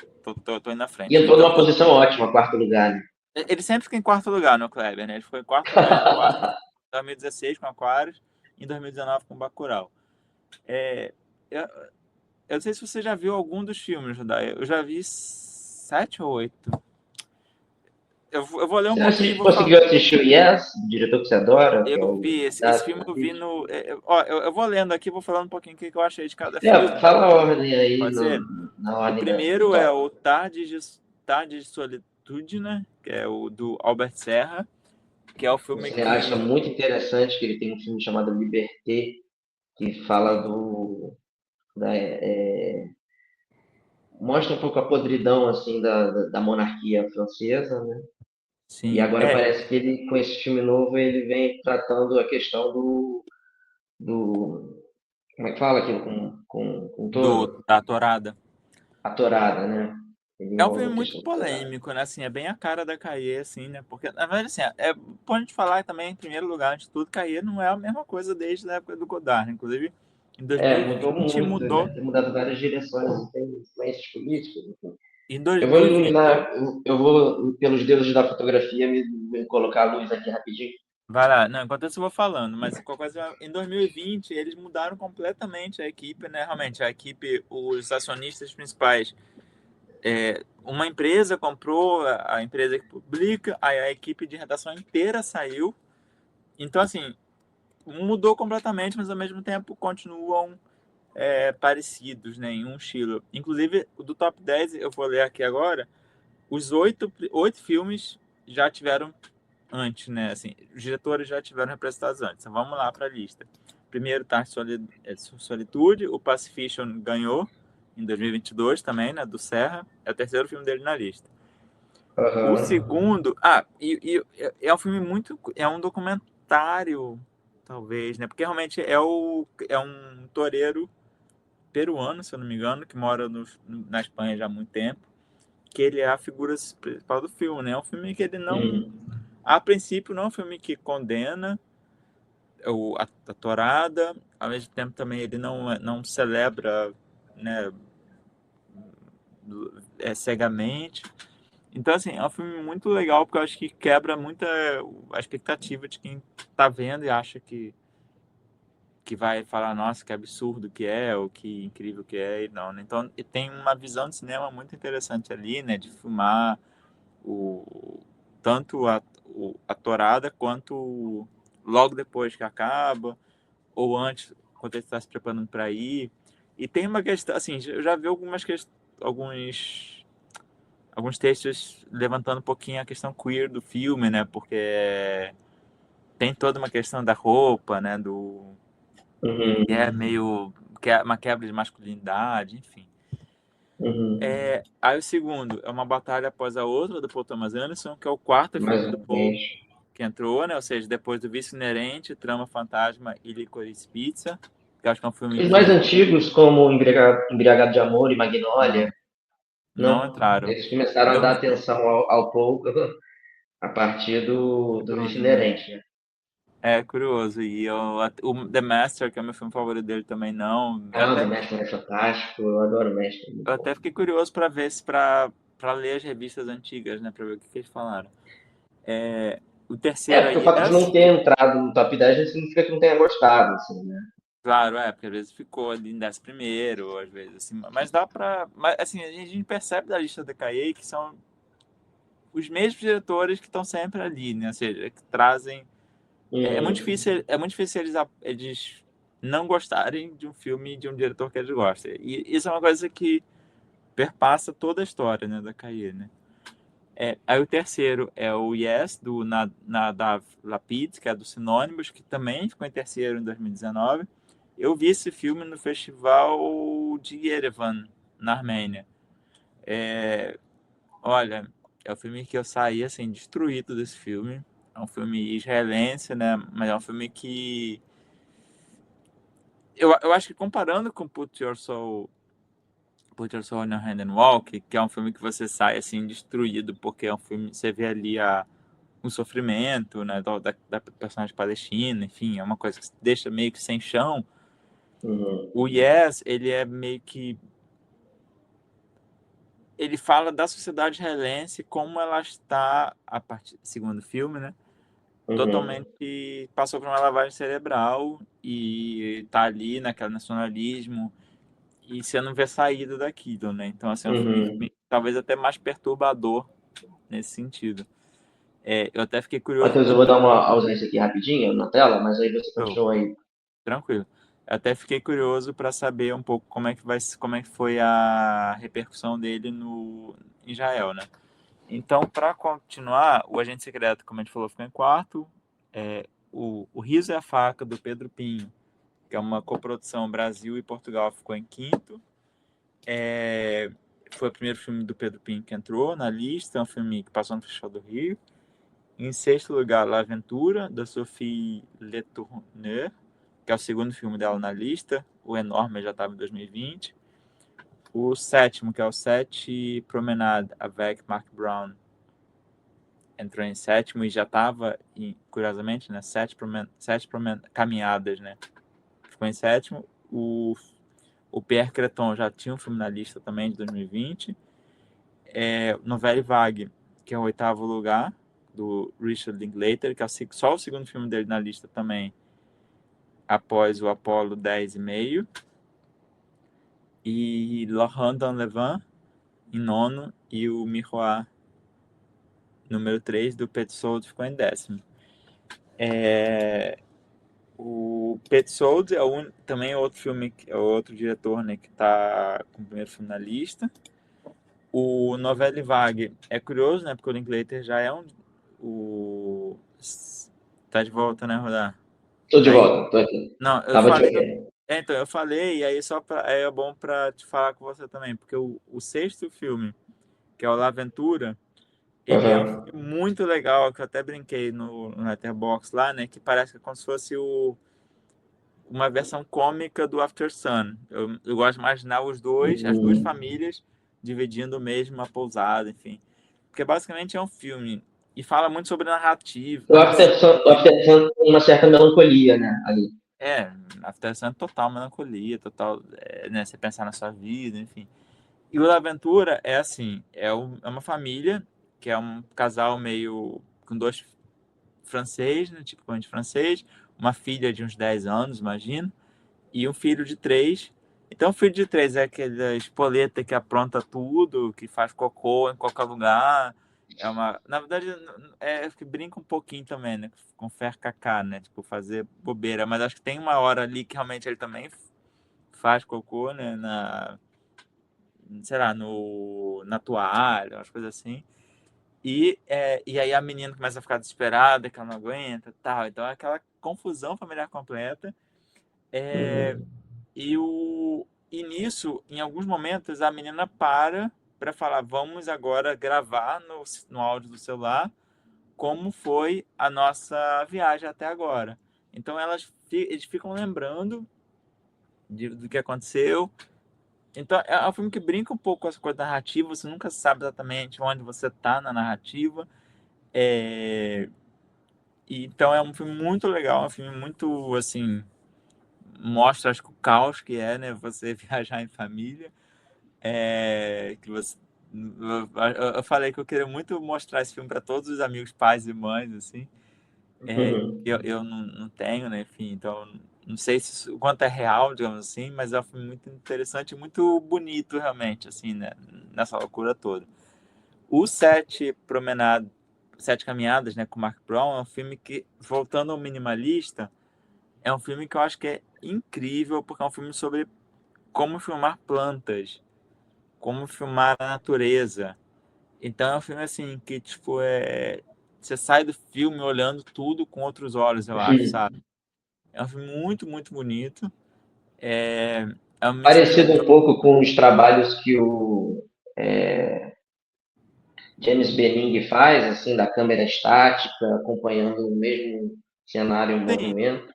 indo na E frente. entrou numa posição ótima, quarto lugar, né? Ele sempre fica em quarto lugar no Kleber, né? Ele ficou em quarto lugar em Aquário, em 2016 com Aquários, em 2019 com Bacurau. É, eu, eu não sei se você já viu algum dos filmes, Judá. Eu já vi 7 ou 8. Eu vou ler um pouquinho e vou falar. Conseguiu assistir o Yes, do diretor que você adora, que é Eu o vi esse David filme, eu vi Lynch? no. Ó, eu vou lendo aqui, vou falando um pouquinho o que eu achei de cada filme. Fala a ordem aí, Pode ser? na O ordem do primeiro é top. o Tarde de Solitude, né? Que é o do Albert Serra, que é o Um filme cineasta que. muito interessante, que ele tem um filme chamado Liberté, que fala mostra um pouco a podridão, assim, da monarquia francesa, né? E Sim, agora parece que ele, com esse filme novo, ele vem tratando a questão do como é que fala aquilo com touro? da Torada. A tourada, né? Ele É um envolve filme a muito questão da tourada. polêmico, né? Assim, é bem a cara da Caê, assim, né? Porque, na verdade, assim, bom a gente falar também, em primeiro lugar, antes de tudo, Caê não é a mesma coisa desde a época do Godard, né? Inclusive, em Mudou 2020 muito, ele mudou. deve ter mudado várias direções, tem influências políticas, enfim. Em Eu vou 2020, iluminar, eu vou, pelos deuses da fotografia, me colocar a luz aqui rapidinho. vai lá, não, enquanto isso eu vou falando, mas qualquer coisa, em 2020 eles mudaram completamente a equipe, né? Realmente, a equipe, os acionistas principais, uma empresa comprou a empresa que publica, aí a equipe de redação inteira saiu. Então, assim, mudou completamente, mas ao mesmo tempo continuam parecidos, né, em um estilo. Inclusive, o do top 10, eu vou ler aqui agora, os oito filmes já tiveram antes, né? Assim, os diretores já tiveram representados antes. Então, vamos lá para a lista. Primeiro, Tarde de Solitude, o Pacification ganhou em 2022 também, né? Do Serra. É o terceiro filme dele na lista. O Aham. segundo, é um filme muito, é um documentário, talvez, né? Porque realmente é um toureiro peruano, se eu não me engano, que mora na Espanha já há muito tempo, que ele é a figura principal do filme, né? É um filme que ele não, Uhum. a princípio, não é um filme que condena a tourada, ao mesmo tempo também ele não celebra, né, cegamente. Então, assim, é um filme muito legal, porque eu acho que quebra muita a expectativa de quem tá vendo e acha que vai falar, nossa, que absurdo que é, ou que incrível que é, e não, né? Então, e tem uma visão de cinema muito interessante ali, né, de filmar o, tanto a tourada quanto logo depois que acaba, ou antes, quando ele está se preparando para ir. E tem uma questão, assim, eu já vi alguns textos levantando um pouquinho a questão queer do filme, né, porque tem toda uma questão da roupa, né, que Uhum. é meio que é uma quebra de masculinidade, enfim. Uhum. Aí o segundo é Uma Batalha Após a Outra, do Paul Thomas Anderson, que é o quarto Mais filme do uma Paul vez. que entrou, né? Ou seja, depois do Vício Inerente, Trama Fantasma e Licorice Pizza, que eu acho que é um filme Os mais que antigos, como Embriagado de Amor e Magnolia, não não. entraram. Eles começaram a Eu, dar atenção ao Paul a partir dos Curioso, né? inerentes, né? É curioso. E o The Master, que é o meu filme favorito dele, também não. Ah, o The Master é fantástico, eu adoro o Mestre, é Eu muito bom. até fiquei curioso para ver se para ler as revistas antigas, né, para ver o que eles falaram. O É, terceiro é porque o fato de não Yes. ter entrado no top 10 não significa que não tenha gostado, assim, né? Claro, porque às vezes ficou ali em 11º, ou às vezes assim, mas dá pra. Mas assim, a gente percebe da lista da KA que são os mesmos diretores que estão sempre ali, né? Ou seja, que trazem. Uhum, É muito difícil eles não gostarem de um filme de um diretor que eles gostam. E isso é uma coisa que perpassa toda a história, né, da KA, né? Aí o terceiro é o Yes, do Nadav Lapid, que é do Sinônimos, que também ficou em terceiro em 2019. Eu vi esse filme no festival de Yerevan, na Armênia. É, olha, é o filme que eu saí assim, destruído desse filme. É um filme israelense, né? Mas é um filme que. Eu acho que comparando com Put Your Soul in Your Hand and Walk, que é um filme que você sai assim, destruído, porque é um filme. Você vê ali o sofrimento, né, da personagem palestina, enfim, é uma coisa que deixa meio que sem chão. uhum, O Yes, ele é meio que ele fala da sociedade israelense como ela está a partir segundo filme, né? uhum, Totalmente passou por uma lavagem cerebral e tá ali naquele nacionalismo e você não vê saída daquilo, né? Então assim, é um filme uhum. talvez até mais perturbador nesse sentido. Eu até fiquei curioso Matheus, eu vou muito. dar uma ausência aqui rapidinho na tela, mas aí você Oh, continua aí. tranquilo. Eu até fiquei curioso para saber um pouco como é que foi a repercussão dele no em Israel, né? Então, para continuar, o Agente Secreto, como a gente falou, ficou em quarto. O Riso e a Faca, do Pedro Pinho, que é uma coprodução Brasil e Portugal, ficou em quinto. É, foi o primeiro filme do Pedro Pinho que entrou na lista, é um filme que passou no Festival do Rio. Em sexto lugar, La Aventura, da Sophie Letourneur, que é o segundo filme dela na lista. O Enorme já estava em 2020. O sétimo, que é o Sete Promenade avec Mark Brown, entrou em sétimo e já estava, curiosamente, né, caminhadas, né? Ficou em sétimo. O Pierre Creton já tinha um filme na lista também de 2020. Novelle Vague, que é o oitavo lugar, do Richard Linklater, que é só o segundo filme dele na lista também, após o Apollo 10,5. E Laurent dans le Vent, em nono, e o Miroir, número 3, do Petzold, ficou em décimo. O Petzold também é outro filme, é outro diretor, né, que está com o primeiro filme na lista. O Novelle Vague é curioso, né, porque o Linklater já é o... Tá de volta, né, Rodar? Tô de Tá aí? volta, tô aqui. Não, eu Tava te falei. ouvindo. Então, eu falei, e aí é bom pra te falar com você também, porque o sexto filme, que é o La Aventura, ele é um Aham. filme muito legal, que eu até brinquei no Letterboxd lá, né, que parece que é como se fosse uma versão cômica do After Sun. Eu gosto de imaginar as duas Uhum. famílias dividindo mesmo a pousada, enfim. Porque basicamente é um filme e fala muito sobre narrativa, narração. O After Sun tem uma certa melancolia, né, ali. É, After Sun é total melancolia, total, né, você pensar na sua vida, enfim. E o Aventura é assim, é uma família que é um casal meio com dois francês, né, tipicamente francês, uma filha de uns 10 anos, imagino, e um filho de 3. Então, o filho de 3 é aquela espoleta que apronta tudo, que faz cocô em qualquer lugar. Na verdade, que brinca um pouquinho também, né? Com fer cacá, né? Tipo, fazer bobeira. Mas acho que tem uma hora ali que realmente ele também faz cocô, né? Sei lá, na toalha, umas coisas assim. E aí a menina começa a ficar desesperada, que ela não aguenta e tal. Então, é aquela confusão familiar completa. É, Uhum. e nisso, em alguns momentos, a menina para falar: vamos agora gravar no áudio do celular como foi a nossa viagem até agora. Então eles ficam lembrando do que aconteceu. Então é um filme que brinca um pouco com essa coisa narrativa, você nunca sabe exatamente onde você está na narrativa. É, então é um filme muito legal, é um filme muito, assim, mostra, acho que o caos que é, né, você viajar em família. Que você... eu falei que eu queria muito mostrar esse filme para todos os amigos, pais e mães, assim. Uhum. Eu não tenho, né, enfim, então não sei se o quanto é real, digamos assim, mas é um filme muito interessante e muito bonito, realmente, assim, né, nessa loucura toda. O Sete Caminhadas, né, com Mark Brown, é um filme que, voltando ao minimalista, é um filme que eu acho que é incrível, porque é um filme sobre como filmar plantas, como filmar a natureza. Então é um filme assim que, tipo, você sai do filme olhando tudo com outros olhos, eu acho, sabe? É um filme muito, muito bonito. É, é uma mistura Parecido de... um pouco com os trabalhos que o James Bering faz, assim, da câmera estática, acompanhando o mesmo cenário em Sim, movimento.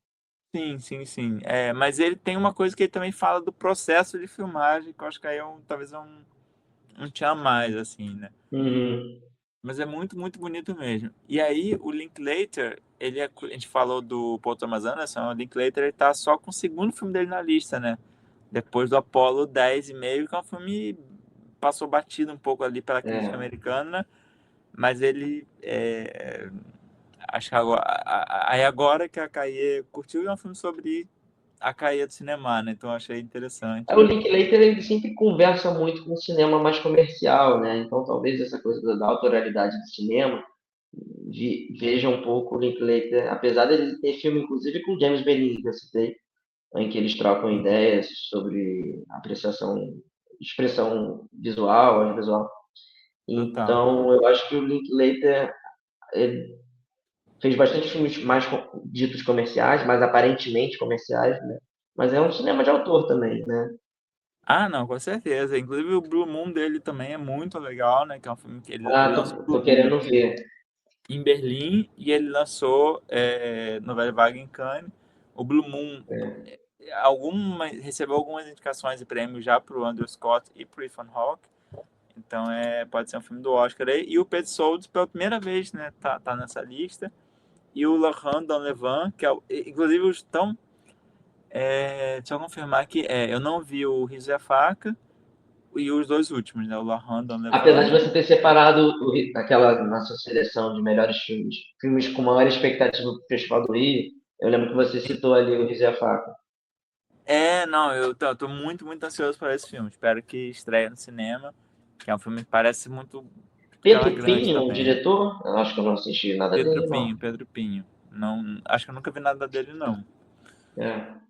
sim, sim, sim. Mas ele tem uma coisa que ele também fala do processo de filmagem, que eu acho que aí talvez um tchan mais, assim, né? Uhum. Mas é muito, muito bonito mesmo. E aí, o Linklater, a gente falou do Paul Thomas Anderson, o Linklater ele tá só com o segundo filme dele na lista, né? Depois do Apollo 10 e meio, que é um filme passou batido um pouco ali pela crítica É. americana, mas ele acho que agora, aí agora que a Caê curtiu, é um filme sobre a Caê do cinema, né? Então eu achei interessante. O Linklater ele sempre conversa muito com o cinema mais comercial, né? Então talvez essa coisa da autoralidade do cinema veja um pouco o Linklater, apesar dele ter filme inclusive com James Benigne, que eu citei, em que eles trocam Sim, ideias sobre apreciação, expressão visual, audiovisual. total. Então eu acho que o Linklater ele fez bastante filmes mais ditos comerciais, mais aparentemente comerciais, né? Mas é um cinema de autor também, né? Ah, não, com certeza. Inclusive o Blue Moon dele também é muito legal, né? Que é um filme que ele Ah, lançou o tô Blue Moon querendo ver. em Berlim e ele lançou no Velho Vaga em Cannes. O Blue Moon recebeu algumas indicações e prêmios já para o Andrew Scott e para o Ethan Hawke. Então pode ser um filme do Oscar aí. E o Pet Sold pela primeira vez, né? Tá nessa lista. E o Laurent Danlevan, que inclusive os estão. Deixa eu confirmar que eu não vi o Riso e a Faca e os dois últimos, né? O Laurent Apesar de Danlevan. você ter separado aquela nossa seleção de melhores filmes, filmes com maior expectativa do Festival do Rio, eu lembro que você citou ali o Riso e a Faca. Não, eu tô muito, muito ansioso para esse filme. Espero que estreie no cinema, que é um filme que parece muito tela Pedro grande Pinho, o também. diretor, eu acho que eu não assisti nada dele, não. Pedro Pinho. Não, acho que eu nunca vi nada dele, não. É.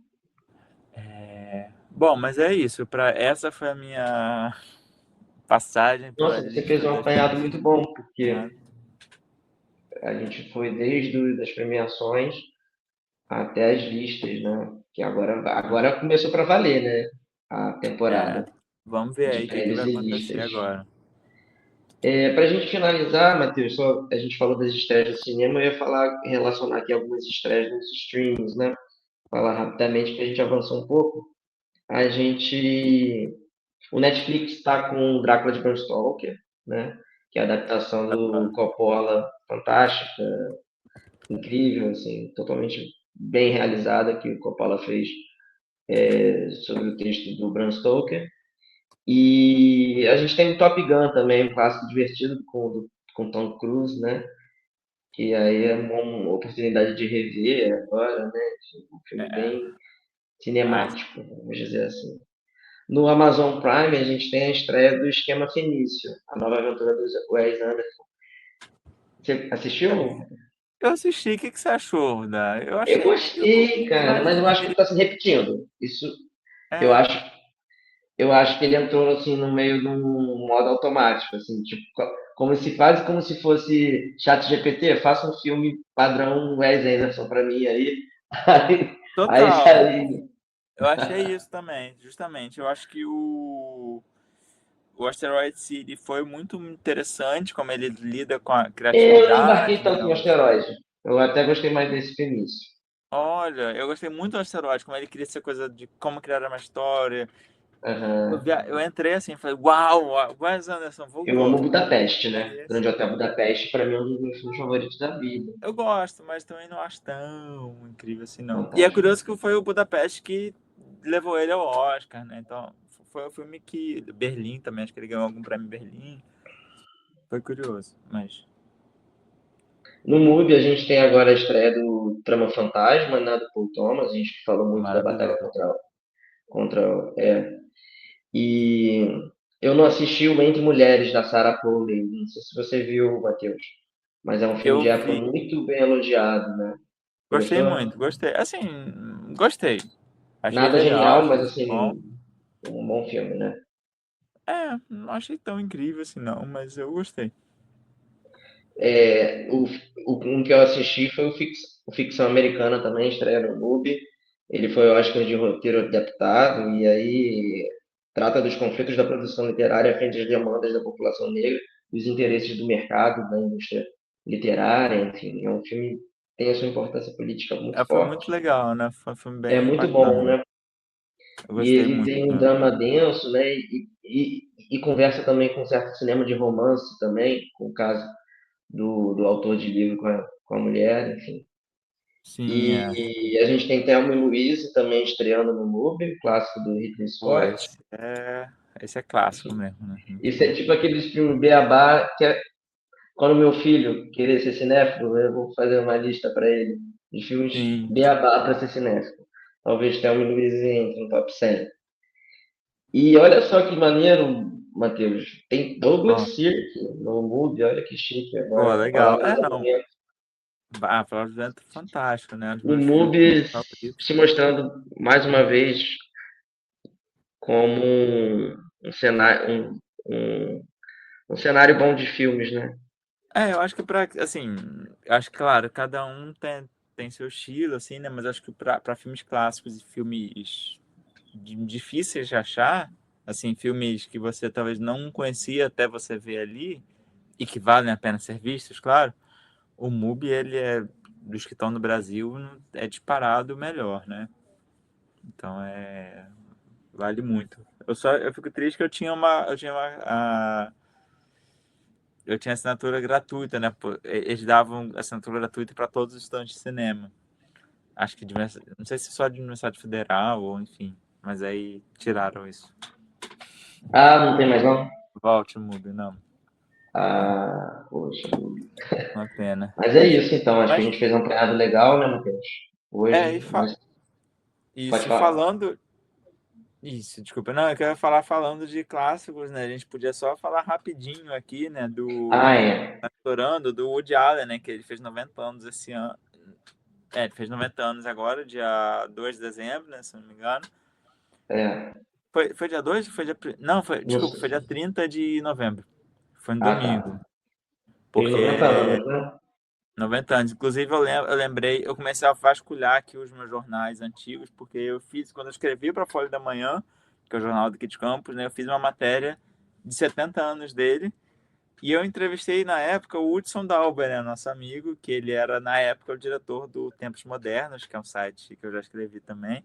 Bom, mas é isso. Essa foi a minha passagem pela Nossa, você fez lista um dos apanhado filmes. muito bom, porque a gente foi desde as premiações até as listas, né? Que agora começou para valer, né? A É, temporada vamos ver de aí o que vai prêmios e acontecer listas. agora. Para a gente finalizar, Matheus, só a gente falou das estreias do cinema, eu ia relacionar aqui algumas estreias nos streams, né? Falar rapidamente que a gente avançou um pouco. A gente, o Netflix está com Drácula de Bram Stoker, né? Que é a adaptação do Adoro. Coppola, fantástica, incrível, assim, totalmente bem realizada que o Coppola fez sobre o texto do Bram Stoker. E a gente tem o Top Gun também, um clássico divertido com Tom Cruise, né? Que aí é uma oportunidade de rever agora, né? Um filme É, bem ah, cinemático, vamos dizer assim. No Amazon Prime, a gente tem a estreia do Esquema Fenício, a nova aventura do Wes Anderson. Você assistiu? eu assisti, o que você achou, Eu Eu achei meio gostei, cara, mas eu acho que vazio. está se repetindo. Isso, eu É, acho, eu acho que ele entrou assim no meio de um modo automático, assim, tipo, como se fosse Chat GPT, faça um filme padrão Wes Anderson para mim aí. Aí total. saiu. Eu achei isso também, justamente. Eu acho que o Asteroid City foi muito interessante, como ele lida com a Eu não embarquei criatividade, tanto no digamos. asteroide. Eu até gostei mais desse Fenício. Olha, eu gostei muito do Asteroid, como ele queria ser coisa de como criar uma história. Aham. Eu entrei assim, falei, uau, Wes Anderson Eu voltou. amo Budapeste, né? É esse. Grande Hotel Budapeste, pra mim, é um dos meus filmes favoritos da vida. Eu gosto, mas também não acho tão incrível assim, não. E é Fantástico. curioso que foi o Budapeste que levou ele ao Oscar, né? Então, foi o filme que. Berlim também, acho que ele ganhou algum prêmio em Berlim. Foi curioso, mas. No MUBI, a gente tem agora a estreia do Trama Fantasma, né? Do Paul Thomas. A gente falou muito da batalha Maravilhoso. contra. E eu não assisti o Entre Mulheres, da Sarah Polley. Não sei se você viu, Matheus. Mas é um filme Eu de época vi. muito bem elogiado, né? Você Gostei gostou? muito, gostei. Assim, gostei. Achei Nada legal, genial, achei mas bom. assim, um bom filme, né? Não achei tão incrível assim, não, mas eu gostei. É, um que eu assisti foi o Ficção Americana também, estreia no MUBI. Ele foi o Oscar de roteiro adaptado e aí trata dos conflitos da produção literária frente às demandas da população negra e os interesses do mercado, da indústria literária, enfim. É um filme que tem a sua importância política muito Foi muito forte. legal, né? Foi um filme É bem muito bom, bacana. né? Eu E gostei ele muito tem um mesmo. drama denso, né? E conversa também com certo cinema de romance também, com o caso do autor de livro com a mulher, enfim. Sim, é. E a gente tem Thelma e Louise também estreando no MUBI, clássico do Ridley Pô, Scott. esse é clássico mesmo, né? Muito Isso é bom. tipo aqueles filmes beabá que quando meu filho querer ser cinéfilo, eu vou fazer uma lista para ele de filmes Sim. beabá para ser cinéfilo. Talvez Thelma e Louise entre no top 100. E olha só que maneiro, Matheus. Tem Ó, Douglas Sirk no MUBI, olha que chique pô, agora. legal. Palavras ao Não. Vento. Flávio Vento é fantástico, né? Um dos O meus filmes MUBI favoritos. se mostrando mais uma vez como um cenário, um cenário bom de filmes, né? Eu acho que assim, eu acho que, claro, cada um tem seu estilo, assim, né? Mas acho que pra filmes clássicos e filmes difíceis de achar, assim, filmes que você talvez não conhecia até você ver ali, e que valem a pena ser vistos, claro, o MUBI, ele é, dos que estão no Brasil, é disparado o melhor, né? Então, vale muito. Eu fico triste que eu tinha assinatura gratuita, né? Pô, eles davam assinatura gratuita para todos os estudantes de cinema. Acho que não sei se só de Universidade Federal ou enfim, mas aí tiraram isso. Ah, não tem mais não? Volte, MUBI, não. Ah, poxa. Uma pena. Mas é isso então, acho que a Mas, gente fez um apanhado legal, né, Matheus? é, e Hoje, mas pode isso, e falar. falando. Isso, desculpa. Não, eu quero falar falando de clássicos, né? A gente podia só falar rapidinho aqui, né? Ah, Que a gente é. tá estourando, do Woody Allen, né? Que ele fez 90 anos esse ano. Ele fez 90 anos agora, dia 2 de dezembro, né? Se não me engano. É. Foi dia 2? Foi dia. Não, Não desculpa, foi sei. dia 30 de novembro. Foi no Ah, domingo. tá. Tem Porque 90 é anos, né? 90 anos. Inclusive, eu lembrei, eu comecei a vasculhar aqui os meus jornais antigos, porque eu fiz, quando eu escrevi para a Folha da Manhã, que é o jornal daqui de Campos, né? Eu fiz uma matéria de 70 anos dele. E eu entrevistei na época o Hudson Dalber, né, nosso amigo, que ele era na época o diretor do Tempos Modernos, que é um site que eu já escrevi também.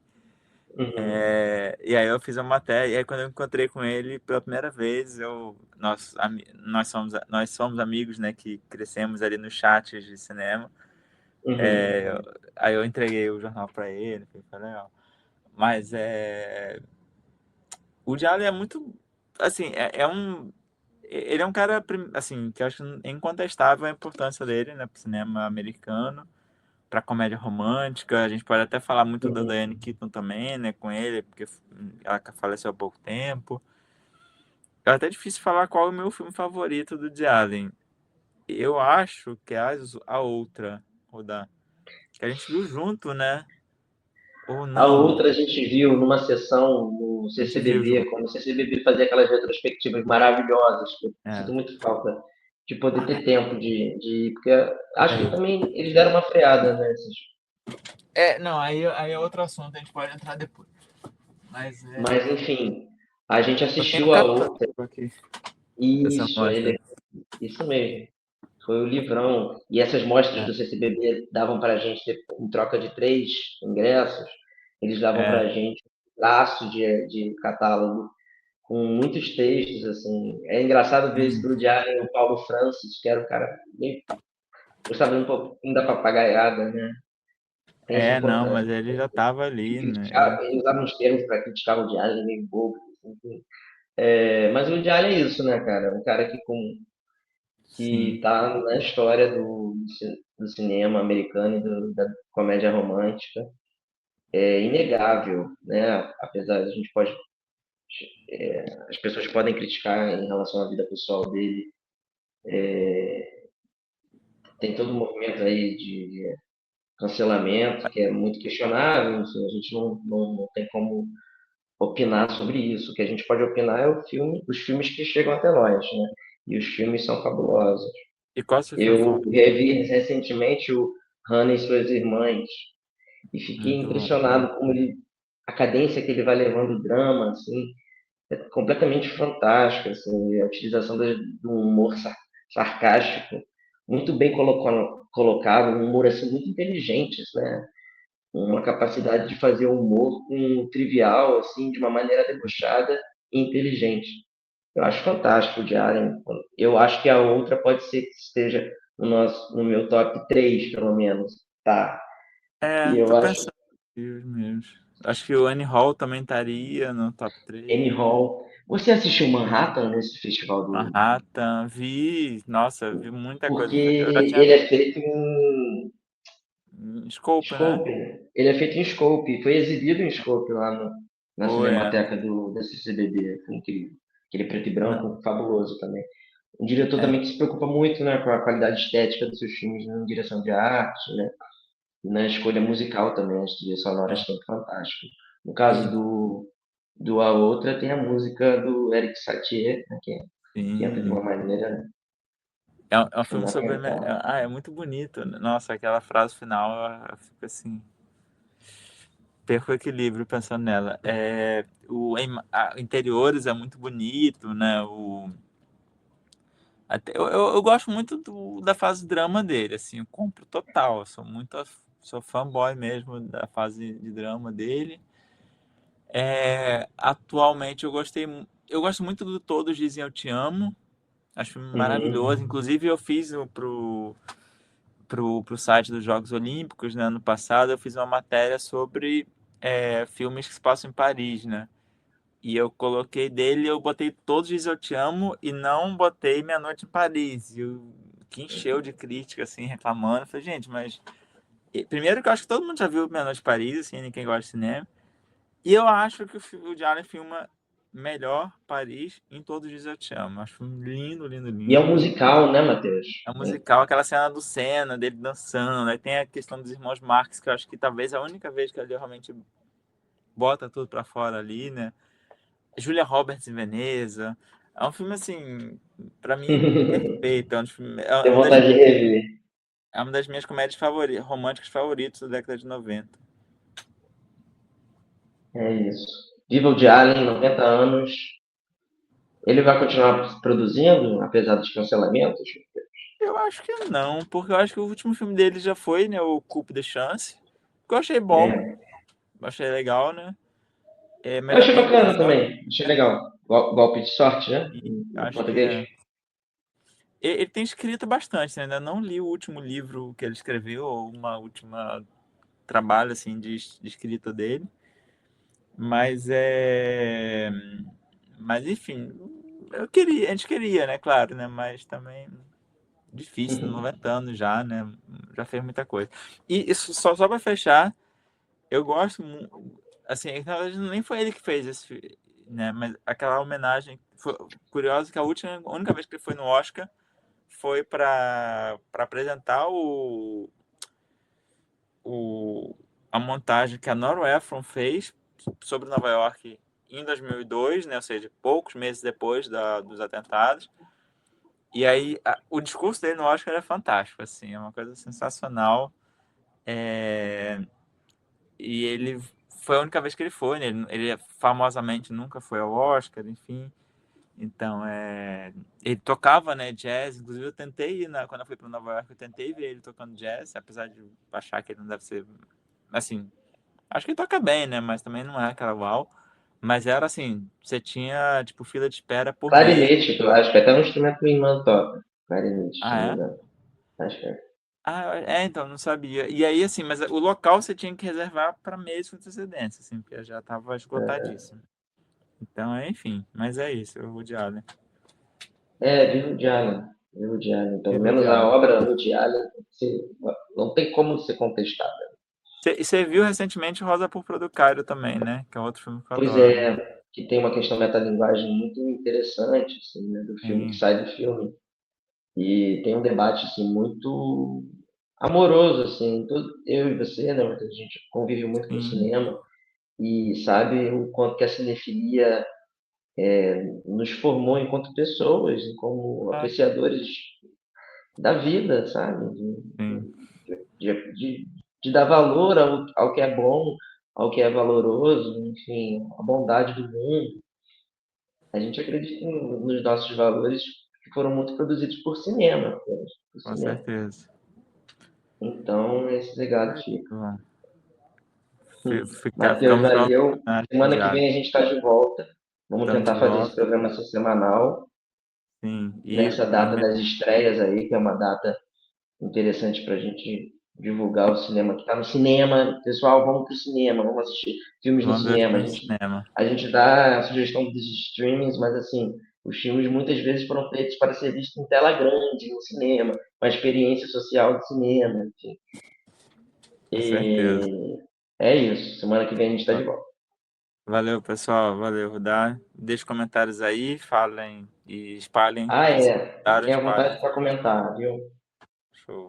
Uhum. E aí eu fiz uma matéria, e aí quando eu encontrei com ele pela primeira vez, nós somos amigos, né, que crescemos ali nos chats de cinema. Uhum. Aí eu entreguei o jornal para ele, foi legal. Mas o Diallo é muito, assim, ele é um cara, assim, que eu acho incontestável a importância dele, né, pro cinema americano, pra comédia romântica. A gente pode até falar muito da Uhum. Diane Keaton também, né, com ele, porque ela faleceu há pouco tempo. É até difícil falar qual é o meu filme favorito do Woody Allen. Eu acho que é a outra, Rodar, que a gente viu junto, né? Ou A não? outra a gente viu numa sessão no A gente viu CCBB, junto. quando o CCBB fazia aquelas retrospectivas maravilhosas, que eu É. sinto muito falta de poder ter Ah, tempo de ir, porque acho que é. também eles deram uma freada, né? Não, aí é outro assunto, a gente pode entrar depois. Mas Mas, enfim, a gente eu tenho um assistiu a outra, catálogo aqui dessa isso, mostra. isso mesmo, foi o livrão. E essas mostras É, do CCBB davam para a gente, em troca de 3 ingressos, eles davam para é, a gente. laço de catálogo com muitos textos, assim. É engraçado ver isso Sim. do Woody Allen, o Paulo Francis, que era um cara bem, gostava um pouquinho da papagaiada, né? Tem essa Não, mas importância. ele já estava Ele ali, né? criticava, ele usava uns termos para criticar o Woody Allen meio bobo, assim. Mas o Woody Allen é isso, né, cara? Um cara que Sim. tá na história do cinema americano e da comédia romântica. É inegável, né? Apesar de a gente pode, as pessoas podem criticar em relação à vida pessoal dele. Tem todo um movimento aí de cancelamento que é muito questionável. Enfim, a gente não tem como opinar sobre isso. O que a gente pode opinar é os filmes que chegam até nós, né? E os filmes são fabulosos. E qual é o seu filme Eu favorito? revi recentemente o Hannah e Suas Irmãs e fiquei Muito bom também. impressionado como a cadência que ele vai levando o drama, assim, é completamente fantástico, assim, a utilização do humor sarcástico, muito bem colocado, um humor assim, muito inteligente, né? Uma capacidade de fazer humor com o trivial, assim, de uma maneira debochada e inteligente. Eu acho fantástico o Allen. Eu acho que a outra pode ser que esteja no meu top 3 pelo menos. Tá. E Tô eu acho pensando aqui os meus. Acho que o Annie Hall também estaria no top 3. Annie Hall. Você assistiu Manhattan nesse festival do. Manhattan, vi. Nossa, vi muita coisa. Porque Eu já tinha ele visto é feito em Scope, né? Scope, né? Ele é feito em Scope. Foi exibido em Scope lá na Foi, Cinemateca da CCBB. Foi incrível. Aquele preto e Não, branco, fabuloso também. Um diretor é, também que se preocupa muito, né, com a qualidade estética dos seus filmes, na direção de arte, né? Na escolha musical também, as trilhas sonoras é. são fantásticas. No E, caso do A Outra, tem a música do Eric Satie, né, que entra de sim. uma maneira É um filme sobre. fundamental. É muito bonito. Nossa, aquela frase final, eu fico assim. Perco o equilíbrio pensando nela. Interiores é muito bonito, né? Eu gosto muito da fase drama dele, assim, eu compro total. Eu sou fanboy mesmo da fase de drama dele. Atualmente eu gosto muito do Todos Dizem Eu Te Amo. Acho filme Uhum. maravilhoso. Inclusive eu fiz pro site dos Jogos Olímpicos, né, ano passado, eu fiz uma matéria sobre filmes que se passam em Paris, né? E eu coloquei dele, eu botei Todos Dizem Eu Te Amo e não botei Meia Noite em Paris. Que encheu de crítica, assim, reclamando. Eu falei, gente, mas. Primeiro que eu acho que todo mundo já viu Meia Noite em Paris, assim, quem gosta de cinema. E eu acho que o Woody filma melhor Paris em Todos Dizem Eu Te Amo. Acho lindo, lindo, E é um lindo. musical, né, Matheus? É um musical, aquela cena do Senna, dele dançando. Aí tem a questão dos irmãos Marx, que eu acho que talvez é a única vez que ele realmente bota tudo pra fora ali, né? Julia Roberts em Veneza. É um filme, assim, pra mim, perfeito. Tenho vontade de rever. É uma das minhas comédias românticas favoritas da década de 90. É isso. Viva o Allen, 90 anos. Ele vai continuar produzindo, apesar dos cancelamentos? Eu acho que não, porque eu acho que o último filme dele já foi, né, o Coupe de Chance, que eu achei bom, É. achei legal, né? Eu Mas já achei tem bacana previsão, também. Achei legal. Golpe de sorte, né? e Em acho que português. é. Ele tem escrito bastante, né? Ainda não li o último livro que ele escreveu, ou uma última trabalho, assim, de escrita dele, mas Mas enfim, a gente queria, né? Claro, né? Mas também difícil, 90 anos já, né? Já fez muita coisa. E isso só para fechar, eu gosto muito. Assim, na verdade, nem foi ele que fez né? Mas aquela homenagem. Foi curioso que a única vez que ele foi no Oscar foi para apresentar o, a montagem que a Nora Ephron fez sobre Nova York em 2002, né? Ou seja, poucos meses depois dos atentados. E aí, o discurso dele no Oscar é fantástico, assim, é uma coisa sensacional. É, E ele foi a única vez que ele foi, né? Ele famosamente nunca foi ao Oscar, enfim. Então, ele tocava, né, jazz. Inclusive, eu tentei ir, quando eu fui para Nova York, eu tentei ver ele tocando jazz, apesar de achar que ele não deve ser, assim, Acho que toca bem, né? Mas também não é aquela uau. Mas era assim, você tinha, tipo, fila de espera por mês. Clarinete, eu acho que é até um instrumento que minha irmã toca. Clarinete, se Ah, não me é? engano. Acho que é. Ah, é, então, não sabia. E aí, assim, mas o local você tinha que reservar para mês com antecedência, assim, porque já estava esgotadíssimo. Então, enfim, mas é isso, o Woody Allen. De Woody Allen. De Woody Allen. Pelo E Woody menos a Allen. obra Woody Allen não tem como ser contestada. Você viu recentemente Rosa Púrpura do Cairo também, né? Que é outro filme que eu Pois adoro. é, que tem uma questão metalinguagem muito interessante, assim, né, do filme, que Sim, sai do filme. E tem um debate, assim, muito amoroso, assim. Eu e você, né, a gente convive muito com o sim. cinema e sabe o quanto que a cinefilia nos formou enquanto pessoas, como Ah, apreciadores da vida, sabe? sim, De dar valor ao que é bom, ao que é valoroso, enfim, a bondade do mundo. A gente acredita nos nossos valores que foram muito produzidos por cinema, apenas, por com cinema. certeza. Então, esse legado fica. Bom, Matheus, ficamos falando valeu. de Semana que Allen. vem a gente está de volta. Vamos Estamos de tentar fazer esse volta. programa ser semanal, Sim, nessa data das estreias aí, que é uma data interessante para a gente divulgar o cinema que está no cinema. Pessoal, vamos para o cinema, vamos assistir filmes no vamos ver cinema. filme no cinema. A gente dá a sugestão dos streamings, mas assim, os filmes muitas vezes foram feitos para ser visto em tela grande, no cinema, uma experiência social de cinema, enfim. Com certeza. E é isso. Semana que vem a gente está de volta. Valeu, pessoal. Valeu, Rudá. Deixe comentários aí, falem e espalhem. Ah, Se é. gostaram, Fiquem à vontade espalhem. para comentar, viu? Show.